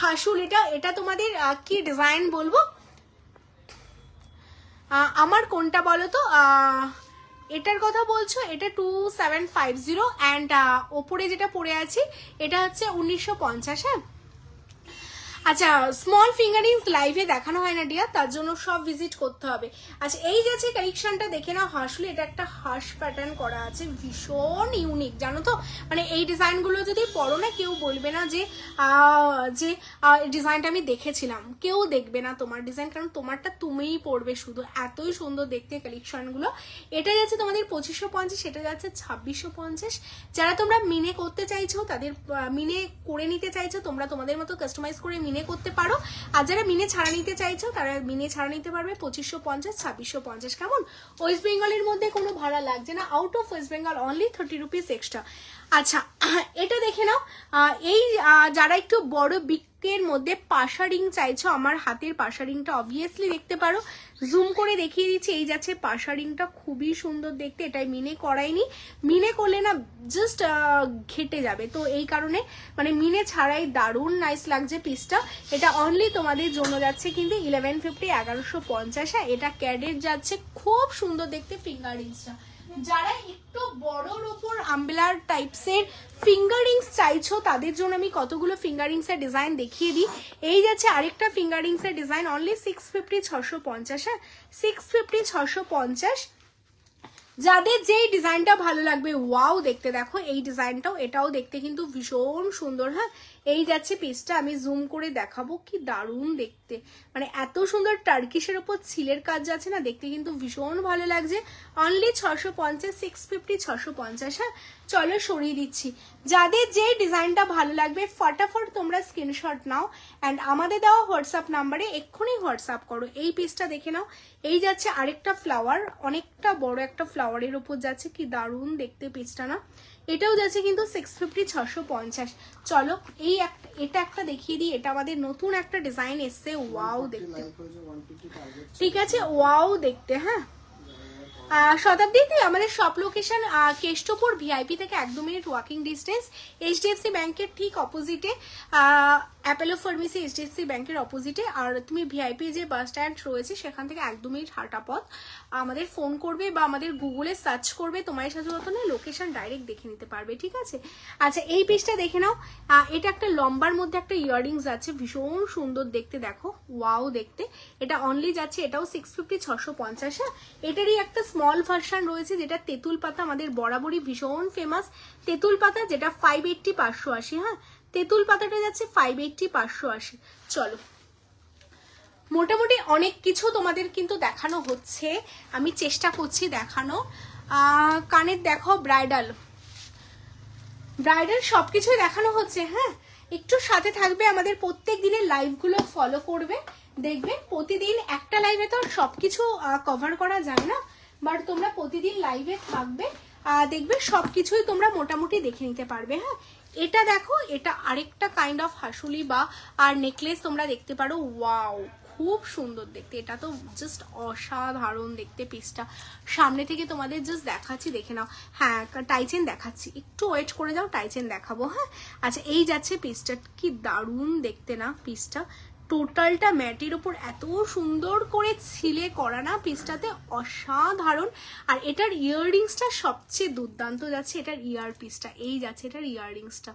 হাসুল, এটা তোমাদের কি ডিজাইন বলবো, আমার কোনটা বলো তো, এটার কথা বলছো? এটা 2750, অ্যান্ড ওপরে যেটা পরে আছি এটা হচ্ছে 1950। হ্যাঁ আচ্ছা স্মল ফিঙ্গারিংস লাইভে দেখানো হয় না ডিয়ার, তার জন্য সব ভিজিট করতে হবে। আচ্ছা এই যাচ্ছে কালেকশনটা দেখে নাও, হাসলে এটা একটা হাঁস প্যাটার্ন করা আছে, ভীষণ ইউনিক জানো তো। মানে এই ডিজাইনগুলো যদি পরো না, কেউ বলবে না যে ডিজাইনটা আমি দেখেছিলাম, কেউ দেখবে না তোমার ডিজাইন, কারণ তোমারটা তুমিই পরবে শুধু, এতই সুন্দর দেখতে কালেকশনগুলো। এটা যাচ্ছে তোমাদের 2550, সেটা যাচ্ছে 2650। যারা তোমরা মিনে করতে চাইছো, তাদের মিনে করে নিতে চাইছো, তোমরা তোমাদের মতো কাস্টমাইজ করে মিনে করতে পারো। আর যারা মিনে ছাড়া নিতে চাইছো তারা মিনে ছাড়া নিতে পারবে 2550, 2650, কেমন? ওয়েস্ট বেঙ্গলের মধ্যে কোনো ভাড়া লাগছে না, out of West Bengal only 30 rupees extra. আচ্ছা এটা দেখে নাও, এই যারা একটু বড় বিকের মধ্যে পাশা রিং চাইছো, আমার হাতের পাশা রিংটা অবভিয়াসলি দেখতে পারো, জুম করে দেখিয়ে দিচ্ছি। এই যাচ্ছে পাশা রিংটা, খুবই সুন্দর দেখতে, এটাই মিনে করাইনি, মিনে করলে না জাস্ট ঘেটে যাবে, তো এই কারণে মানে মিনে ছাড়াই দারুণ নাইস লাগছে পিসটা। এটা অনলি তোমাদের জন্য যাচ্ছে কিন্তু 1150, 1150। এটা ক্যাডেট যাচ্ছে, খুব সুন্দর দেখতে ফিঙ্গার রিংসটা। যারা একটু বড়র ওপর আম্বেলার টাইপসের ফিঙ্গারিংস চাইছো, তাদের জন্য আমি কতগুলো ফিঙ্গারিংসের ডিজাইন দেখিয়ে দিই। এই যাচ্ছে আরেকটা ফিঙ্গারিংসের ডিজাইন, অনলি 650, 650। হ্যাঁ 650, 650। যাদের যেই ডিজাইনটা ভালো লাগবে, ওয়াও দেখতে দেখো এই ডিজাইনটাও, এটাও দেখতে কিন্তু ভীষণ সুন্দর। হ্যাঁ এই যাচ্ছে পিসটা, আমি জুম করে দেখাবো, কি দারুণ দেখতে, মানে এত সুন্দর টার্কিশের ওপর ছিলের কাজ যাচ্ছে না, দেখতে কিন্তু ভীষণ ভালো লাগছে। অনলি 650, 650, 650। হ্যাঁ চলো সরিয়ে দিচ্ছি। যাদের যে ডিজাইনটা ভালো লাগবে ফটাফট তোমরা স্ক্রিনশট নাও, অ্যান্ড আমাদের দেওয়া হোয়াটসঅ্যাপ নাম্বারে এক্ষুনি হোয়াটসঅ্যাপ করো। এই পিসটা দেখে নাও, এই যাচ্ছে আরেকটা ফ্লাওয়ার, অনেকটা বড় একটা ফ্লাওয়ারের ওপর যাচ্ছে, কি দারুণ দেখতে পিসটা না। এটাও যাচ্ছে কিন্তু 650, 650। চলো এই এটা একটা দেখিয়ে দিই, এটা আমাদের নতুন একটা ডিজাইন এসছে, ওয়াও দেখতে, ঠিক আছে ওয়াও দেখতে। হ্যাঁ শতাব্দীতে আমাদের শপ লোকেশন কেষ্টপুর ভিআইপি থেকে 1-2 মিনিট ওয়াকিং ডিস্টেন্স, এইচডিএফসি ব্যাংকের ঠিক অপোজিটে, অ্যাপেলো ফার্মেসি এইচডিএফসি ব্যাংকের অপোজিটে। আর তুমি ভিআইপি যে বাস স্ট্যান্ড রয়েছে সেখান থেকে 1-2 মিনিট হাঁটা পথ, আমাদের ফোন করবে বা আমাদের গুগলে সার্চ করবে, তোমার সাথে লোকেশন ডাইরেক্ট দেখে নিতে পারবে, ঠিক আছে। আচ্ছা এই পিসটা দেখে নাও, এটা একটা লম্বার মধ্যে একটা ইয়াররিংস আছে, ভীষণ সুন্দর দেখতে, দেখো ওয়াও দেখতে। এটা অনলি যাচ্ছে, এটাও 650, 650। হ্যাঁ এটারই একটা স্মল ভার্সন রয়েছে যেটা তেঁতুল পাতা, আমাদের বরাবরই ভীষণ ফেমাস তেঁতুল পাতা, যেটা 580, 580। হ্যাঁ তেঁতুল পাতাটা যাচ্ছে 580, 580। চলো মোটামুটি অনেক কিছু তোমাদের কিন্তু দেখানো হচ্ছে, আমি চেষ্টা করছি দেখানো। কানের দেখো ব্রাইডাল, ব্রাইডাল সবকিছুই দেখানো হচ্ছে। হ্যাঁ, একটু সাথে থাকবে, আমাদের প্রত্যেক দিনের লাইভগুলো ফলো করবে, দেখবে প্রতিদিন একটা লাইভে তো সবকিছু কভার করা যায় না, বাট তোমরা প্রতিদিন লাইভে থাকবে, দেখবে সবকিছুই তোমরা মোটামুটি দেখে নিতে পারবে। হ্যাঁ, এটা দেখো, এটা আরেকটা কাইন্ড অফ হাসুলি বা আর নেকলেস তোমরা দেখতে পারো। ওয়াও, খুব সুন্দর দেখতে, এটা তো জাস্ট অসাধারণ দেখতে পিসটা। সামনে থেকে তোমাদের জাস্ট দেখাচ্ছি, দেখে নাও। হ্যাঁ, টাইচেন দেখাচ্ছি, একটু ওয়েট করে যাও, টাইচেন দেখাবো। হ্যাঁ, আচ্ছা এই যাচ্ছে পিসটা, কি দারুণ দেখতে না পিসটা। টোটালটা ম্যাটের উপর এত সুন্দর করে ছিলে করা না, পিসটাতে অসাধারণ। আর এটার ইয়াররিংসটা সবচেয়ে দুর্দান্ত যাচ্ছে, এটার ইয়ার পিসটা, এই যাচ্ছে এটার ইয়াররিংসটা,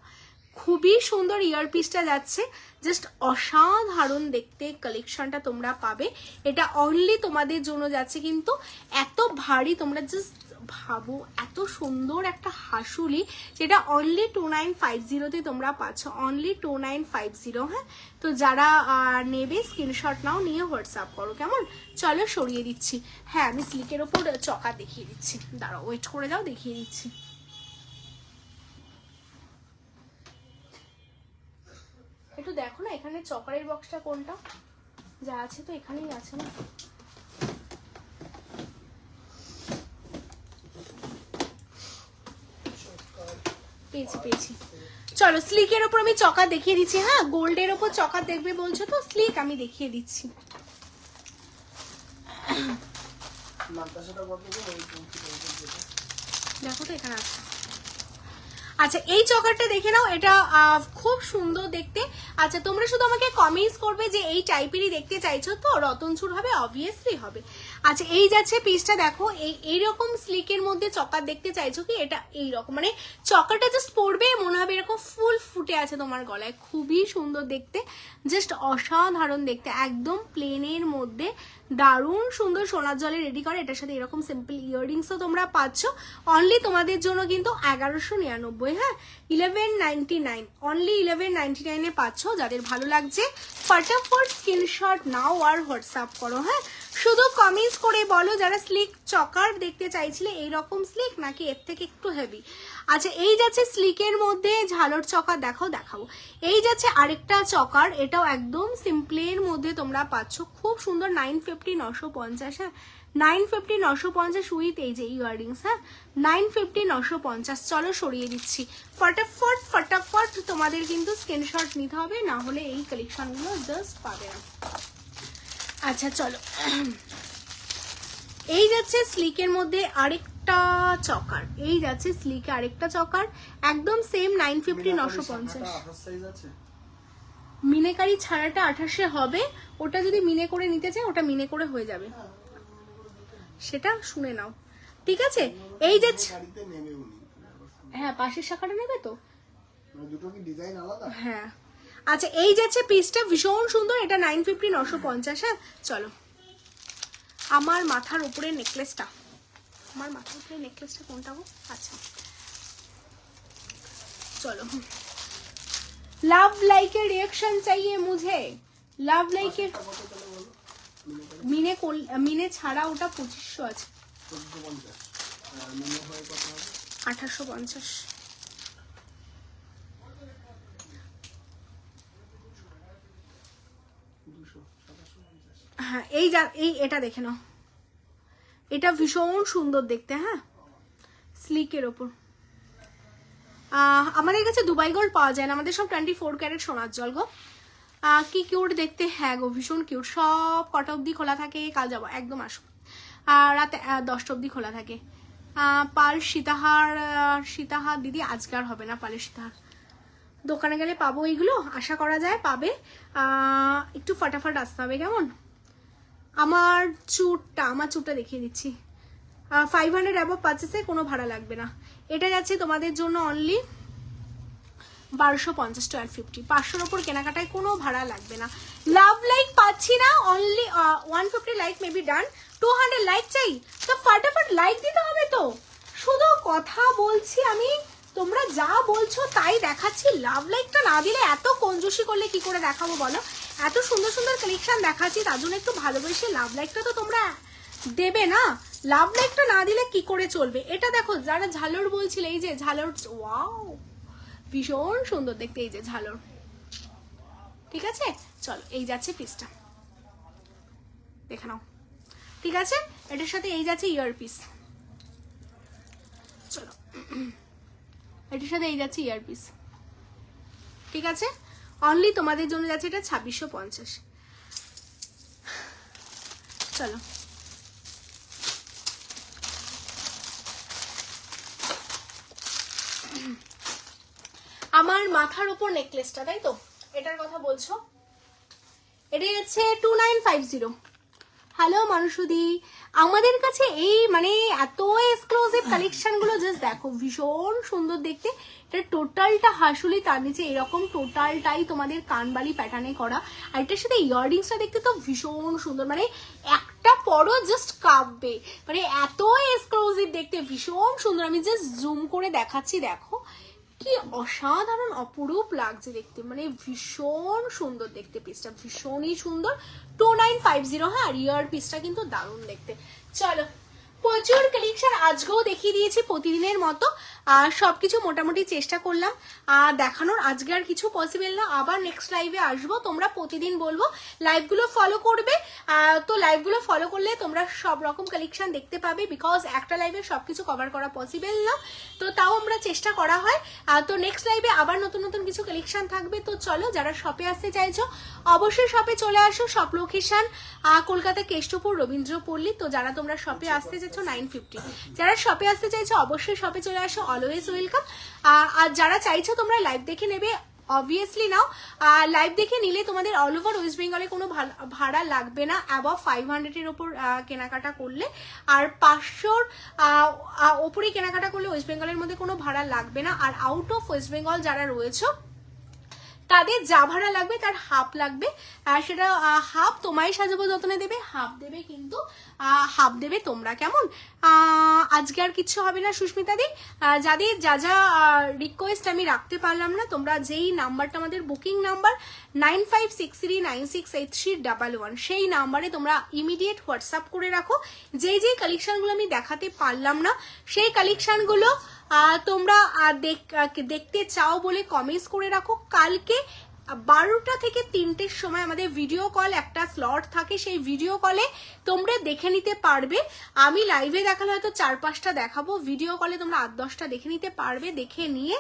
খুবই সুন্দর ইয়ার পিসটা যাচ্ছে, জাস্ট অসাধারণ দেখতে কালেকশনটা তোমরা পাবে। এটা অনলি তোমাদের জন্য যাচ্ছে, কিন্তু এত ভারী, তোমরা জাস্ট ভাবো এত সুন্দর একটা হাসুলি, যেটা অনলি 2950 তোমরা পাচ্ছ, অনলি 2950। হ্যাঁ, তো যারা নেবে স্ক্রিনশট নাও, নিয়ে হোয়াটসঅ্যাপ করো, কেমন? চলো সরিয়ে দিচ্ছি। হ্যাঁ, আমি স্লিকের ওপর চকা দেখিয়ে দিচ্ছি, দাঁড়াও ওয়েট করে যাও, দেখিয়ে দিচ্ছি। একটু দেখো না এখানে চকারের বক্সটা কোনটা, যা আছে তো এখানেই আছে না। পেয়েছি। চলো স্লিকের ওপর আমি চকা দেখিয়ে দিচ্ছি। হ্যাঁ, গোল্ডের ওপর চকা দেখবে বলছো তো, স্লিক আমি দেখিয়ে দিচ্ছি। দেখো তো এখানে আছে। আচ্ছা এই চকারটা দেখে নাও, এটা খুব সুন্দর দেখতে। আচ্ছা তোমরা শুধু আমাকে কমেন্টস করবে যে এই টাইপেরই দেখতে চাইছো তো, রতনচুর হবে, অবভিয়াসলি হবে। আচ্ছা এই যাচ্ছে পিসটা, দেখো এইরকম স্লিকের মধ্যে চকার দেখতে চাইছো কি, এটা এইরকম, মানে চকারটা জাস্ট পড়বে মনে হবে এরকম ফুল ফুটে আছে তোমার গলায়, খুবই সুন্দর দেখতে, জাস্ট অসাধারণ দেখতে, একদম প্লেনের মধ্যে দারুণ সুন্দর সোনার জলে রেডি করে। এটার সাথে এরকম সিম্পল ইয়াররিংসও তোমরা পাচ্ছ, অনলি তোমাদের জন্য কিন্তু 1199। হ্যাঁ, 1199, অনলি 1199 পাচ্ছ। যাদের ভালো লাগছে ফটাফট স্ক্রিনশট নাও আর হোয়াটসঅ্যাপ করো। হ্যাঁ, শুধু কমেন্টস করে বলো যারা স্লিক চকার দেখতে চাইছিলে, এইরকম স্লিক নাকি এর থেকে একটু হেভি। আচ্ছা এই যাচ্ছে স্লিকের মধ্যে ঝালর চকার, দেখাবো। এই যাচ্ছে আরেকটা চকার, এটাও একদম সিম্পলের মধ্যে তোমরা পাচ্ছ, খুব সুন্দর, 950 950। হ্যাঁ, 950 950 উইথ এই যে ইয়াররিংস। হ্যাঁ, 950 950। চলো সরিয়ে দিচ্ছি, ফটাফট তোমাদের কিন্তু স্ক্রিনশট নিতে হবে, না হলে এই কালেকশনগুলো জাস্ট পাবে না। আচ্ছা চলো, এই যাচ্ছে স্লিকের মধ্যে আরেকটা চকার, এই যাচ্ছে স্লিকে আরেকটা চকার, একদম সেম 950 950। মিনেকারি ছাড়াটা 28 হবে, ওটা যদি মিনে করে নিতে চাই ওটা মিনে করে হয়ে যাবে, সেটা শুনে নাও, ঠিক আছে? এই যাচ্ছে, হ্যাঁ পাশের শাখাটা নেবে তো, দুটো কি ডিজাইন আলাদা? হ্যাঁ। আচ্ছা এই যাচ্ছে পিসটা, ভীষণ সুন্দর, এটা 950 950। হ্যাঁ চলো, আমার মাথার উপরে নেকলেসটা, কোনটা গো? আচ্ছা চলো, লাভ লাইকের রিঅ্যাকশন চাইয়ে মুঝে, লাভ লাইকের মিনে ছাড়া ওটা 2500 আছে, 1850। হ্যাঁ এই এটা দেখে নাও, এটা ভীষণ সুন্দর দেখতে। হ্যাঁ, স্লিকের ওপর আমাদের কাছে দুবাই গোল্ড পাওয়া যায় না, আমাদের সব 24 ক্যারেট সোনার জল গো। কি কিউট দেখতে, হ্যাঁ গো ভীষণ কিউট। সব কটা অবধি খোলা থাকে, কাল যাবো, একদম আসো। রাতে 10টা অবধি খোলা থাকে। পাল সীতাহার দিদি আজকে আর হবে না, পালের সীতাহার দোকানে গেলে পাবো, এইগুলো আশা করা যায় পাবে, একটু ফটাফট আসতে হবে, কেমন? আমার চুটটা দেখিয়ে দিচ্ছি, 500 অ্যাবভ পারচেসে কোনো ভাড়া লাগবে না। এটা যাচ্ছে তোমাদের জন্য অনলি 1250 1250, 500-র ওপর কেনাকাটায় কোনো ভাড়া লাগবে না। লাভ লাইক পাচ্ছি না, অনলি 150 লাইক মেবি ডান, 200 লাইক চাই, তো ফটাফট লাইক দিতে হবে তো, শুধু কথা বলছি আমি, তোমরা যা বলছো তাই দেখাচ্ছি, লাভ লাইকটা না দিলে এত কঞ্জুসি করলে কি করে দেখাবো বলো? এত সুন্দর সুন্দর কালেকশন দেখাচ্ছি, তার জন্য একটু ভালোবেসে লাভ লাইকটা তো তোমরা দেবে না, লাভ লাইকটা না দিলে কি করে চলবে? এটা দেখো যারা ঝালর বলছিলে, এই যে ঝালর, ওয়াও ভীষণ সুন্দর দেখতে এই যে ঝালর। ঠিক আছে, চলো এই যাচ্ছে পিসটা, দেখে নাও। ঠিক আছে, এটার সাথে এই যাচ্ছে ইয়ার পিস। চলো এটার সাথে এই যাচ্ছে ইয়ার পিস। ঠিক আছে, অনলি তোমাদের জন্য যাচ্ছে এটা 2650। চলো আমার মাথার উপর নেকলেসটা, তাই তো এটার কথা বলছো? এটা হচ্ছে 2950। হ্যালো মানুষুদি, আমাদের কাছে এই মানে এত এক্সক্লুসিভ কালেকশন গুলো জাস্ট দেখো, ভীষণ সুন্দর দেখতে। এটা টোটালটা হাসুলি, তার নিচে এরকম টোটালটাই তোমাদের কানবালি প্যাটার্নে করা। আর এটার সাথে ইয়াররিংসটা দেখতে তো ভীষণ সুন্দর, মানে একটা পরও জাস্ট কাঁপবে, মানে এত এক্সক্লুসিভ দেখতে, ভীষণ সুন্দর। আমি জাস্ট জুম করে দেখাচ্ছি, দেখো কি অসাধারণ অপরূপ লাগছে দেখতে, মানে ভীষণ সুন্দর দেখতে পিসটা, ভীষণই সুন্দর। 2950। হ্যাঁ, আর ইয়ার পিসটা কিন্তু দারুণ দেখতে। চলো প্রচুর কালেকশন আজকেও দেখিয়ে দিয়েছি প্রতিদিনের মতো, আর সবকিছু মোটামুটি চেষ্টা করলাম দেখানোর। আজকে আর কিছু পসিবল না, আবার নেক্সট লাইভে আসবো। তোমরা প্রতিদিন বলবো লাইভগুলো ফলো করবে, তো লাইভগুলো ফলো করলে তোমরা সব রকম কালেকশন দেখতে পাবে, বিকজ একটা লাইভে সবকিছু কভার করা পসিবল না, তো তাও আমরা চেষ্টা করা হয়। তো নেক্সট লাইভে আবার নতুন নতুন কিছু কালেকশন থাকবে। তো চলো, যারা শপে আসতে চাইছো অবশ্যই শপে চলে আসো। Shop location Kolkata Keshtopur Rabindrapalli. তো যারা তোমরা শপে আসতে চাইছো 950, যারা শপে আসতে চাইছো অবশ্যই শপে চলে আসো, অলওয়েজ ওয়েলকাম। আর যারা চাইছো তোমরা লাইভ দেখে নেবে, অবভিয়াসলি নাও। লাইভ দেখে নিলে তোমাদের অল ওভার ওয়েস্ট বেঙ্গলে কোনো ভাড়া লাগবে না, অ্যাবভ 500-এর ওপর কেনাকাটা করলে। আর 500-র ওপরে কেনাকাটা করলে ওয়েস্ট বেঙ্গলের মধ্যে কোনো ভাড়া লাগবে না। আর আউট অফ ওয়েস্ট বেঙ্গল যারা রয়েছে তাদের যা ভাড়া লাগবে তার হাফ লাগবে, সেটা হাফ তোমায় সাজাবো যত্নে দেবে, হাফ দেবে কিন্তু হাফ দেবে তোমরা। কেমন? আজকে আর কিছু হবে না সুস্মিতা দি, যাদের যা যা রিকোয়েস্ট আমি রাখতে পারলাম না, তোমরা যেই নাম্বারটা আমাদের বুকিং নাম্বার 9563968311, সেই নাম্বারে তোমরা ইমিডিয়েট হোয়াটসঅ্যাপ করে রাখো। যেই যেই কালেকশনগুলো আমি দেখাতে পারলাম না সেই কালেকশনগুলো তোমরা দেখতে চাও বলে কমেন্টস করে রাখো। কালকে 12টা থেকে 3টের সময় আমাদের ভিডিও কল একটা স্লট থাকে, সেই ভিডিও কলে তোমরা দেখে নিতে পারবে। আমি লাইভে দেখালে হয়তো 4-5টা দেখাবো, ভিডিও কলে তোমরা 8-10টা দেখে নিতে পারবে। দেখে নিয়ে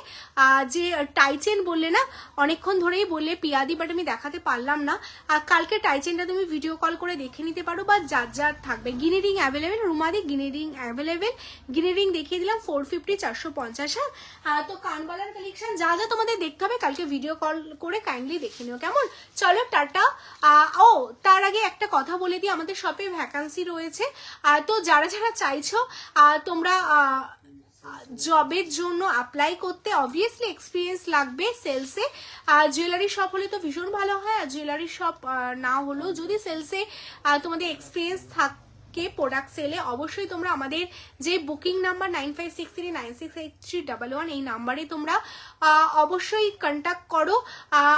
যে টাইচেন বললে না, অনেকক্ষণ ধরেই বললে পিয়াদি, বাট আমি দেখাতে পারলাম না। কালকে টাইচেনটা তুমি ভিডিও কল করে দেখে নিতে পারো, বা যার যার থাকবে। গিনি রিং অ্যাভেলেবেল, রুমাদি গিনি রিং অ্যাভেলেবেল, গিনি রিং দেখিয়ে দিলাম 450 450। হ্যাঁ, তো কানবালার কালেকশন যা যা তোমাদের দেখতে হবে কালকে ভিডিও কল করে কাইন্ডলি দেখে নিও। কেমন? চলো টাটা। ও তার আগে একটা কথা বলে দিই, আমাদের শপে ভ্যাকান্সি রয়েছে। তো যারা যারা চাইছো তোমরা জবের জন্য অ্যাপ্লাই করতে, অবভিয়াসলি এক্সপিরিয়েন্স লাগবে সেলসে। জুয়েলারি শপ হলে তো ভীষণ ভালো হয়, আর জুয়েলারি শপ না হলেও যদি সেলসে তোমাদের এক্সপিরিয়েন্স থাকে প্রোডাক্ট সেলে, অবশ্যই তোমরা আমাদের যে বুকিং নাম্বার 9563968311, এই নাম্বারে তোমরা অবশ্যই কন্ট্যাক্ট করো।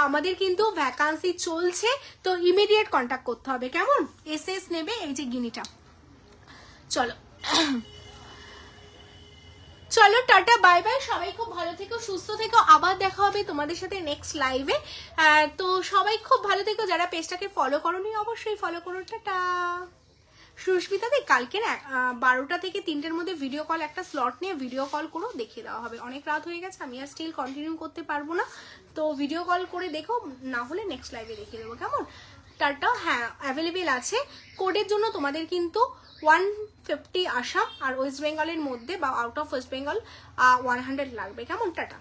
আমাদের কিন্তু ভ্যাকান্সি চলছে, তো ইমিডিয়েট কন্ট্যাক্ট করতে হবে। কেমন? এসএস নেবে এই যে গিনিটা। চলো চলো টাটা, বাই বাই, সবাই খুব ভালো থেকো, সুস্থ থেকো। আবার দেখা হবে তোমাদের সাথে নেক্সট লাইভে। তো সবাই খুব ভালো থেকো, যারা পেজটাকে ফলো করোনি অবশ্যই ফলো করো। টাটা। সুস্মিতা দি, কালকে না 12টা থেকে 3টের মধ্যে ভিডিও কল একটা স্লট নিয়ে ভিডিও কল করে দেখিয়ে দেওয়া হবে। অনেক রাত হয়ে গেছে, আমি আর স্টিল কন্টিনিউ করতে পারবো না, তো ভিডিও কল করে দেখো, না হলে নেক্সট লাইভে দেখিয়ে দেবো। কেমন? টাটা। হ্যাঁ, অ্যাভেলেবেল আছে। কোডের জন্য তোমাদের কিন্তু 150 আসাম আর ওয়েস্ট বেঙ্গলের মধ্যে বা আউট অফ ওয়েস্ট বেঙ্গল 100 লাগবে। কেমন? টাটা।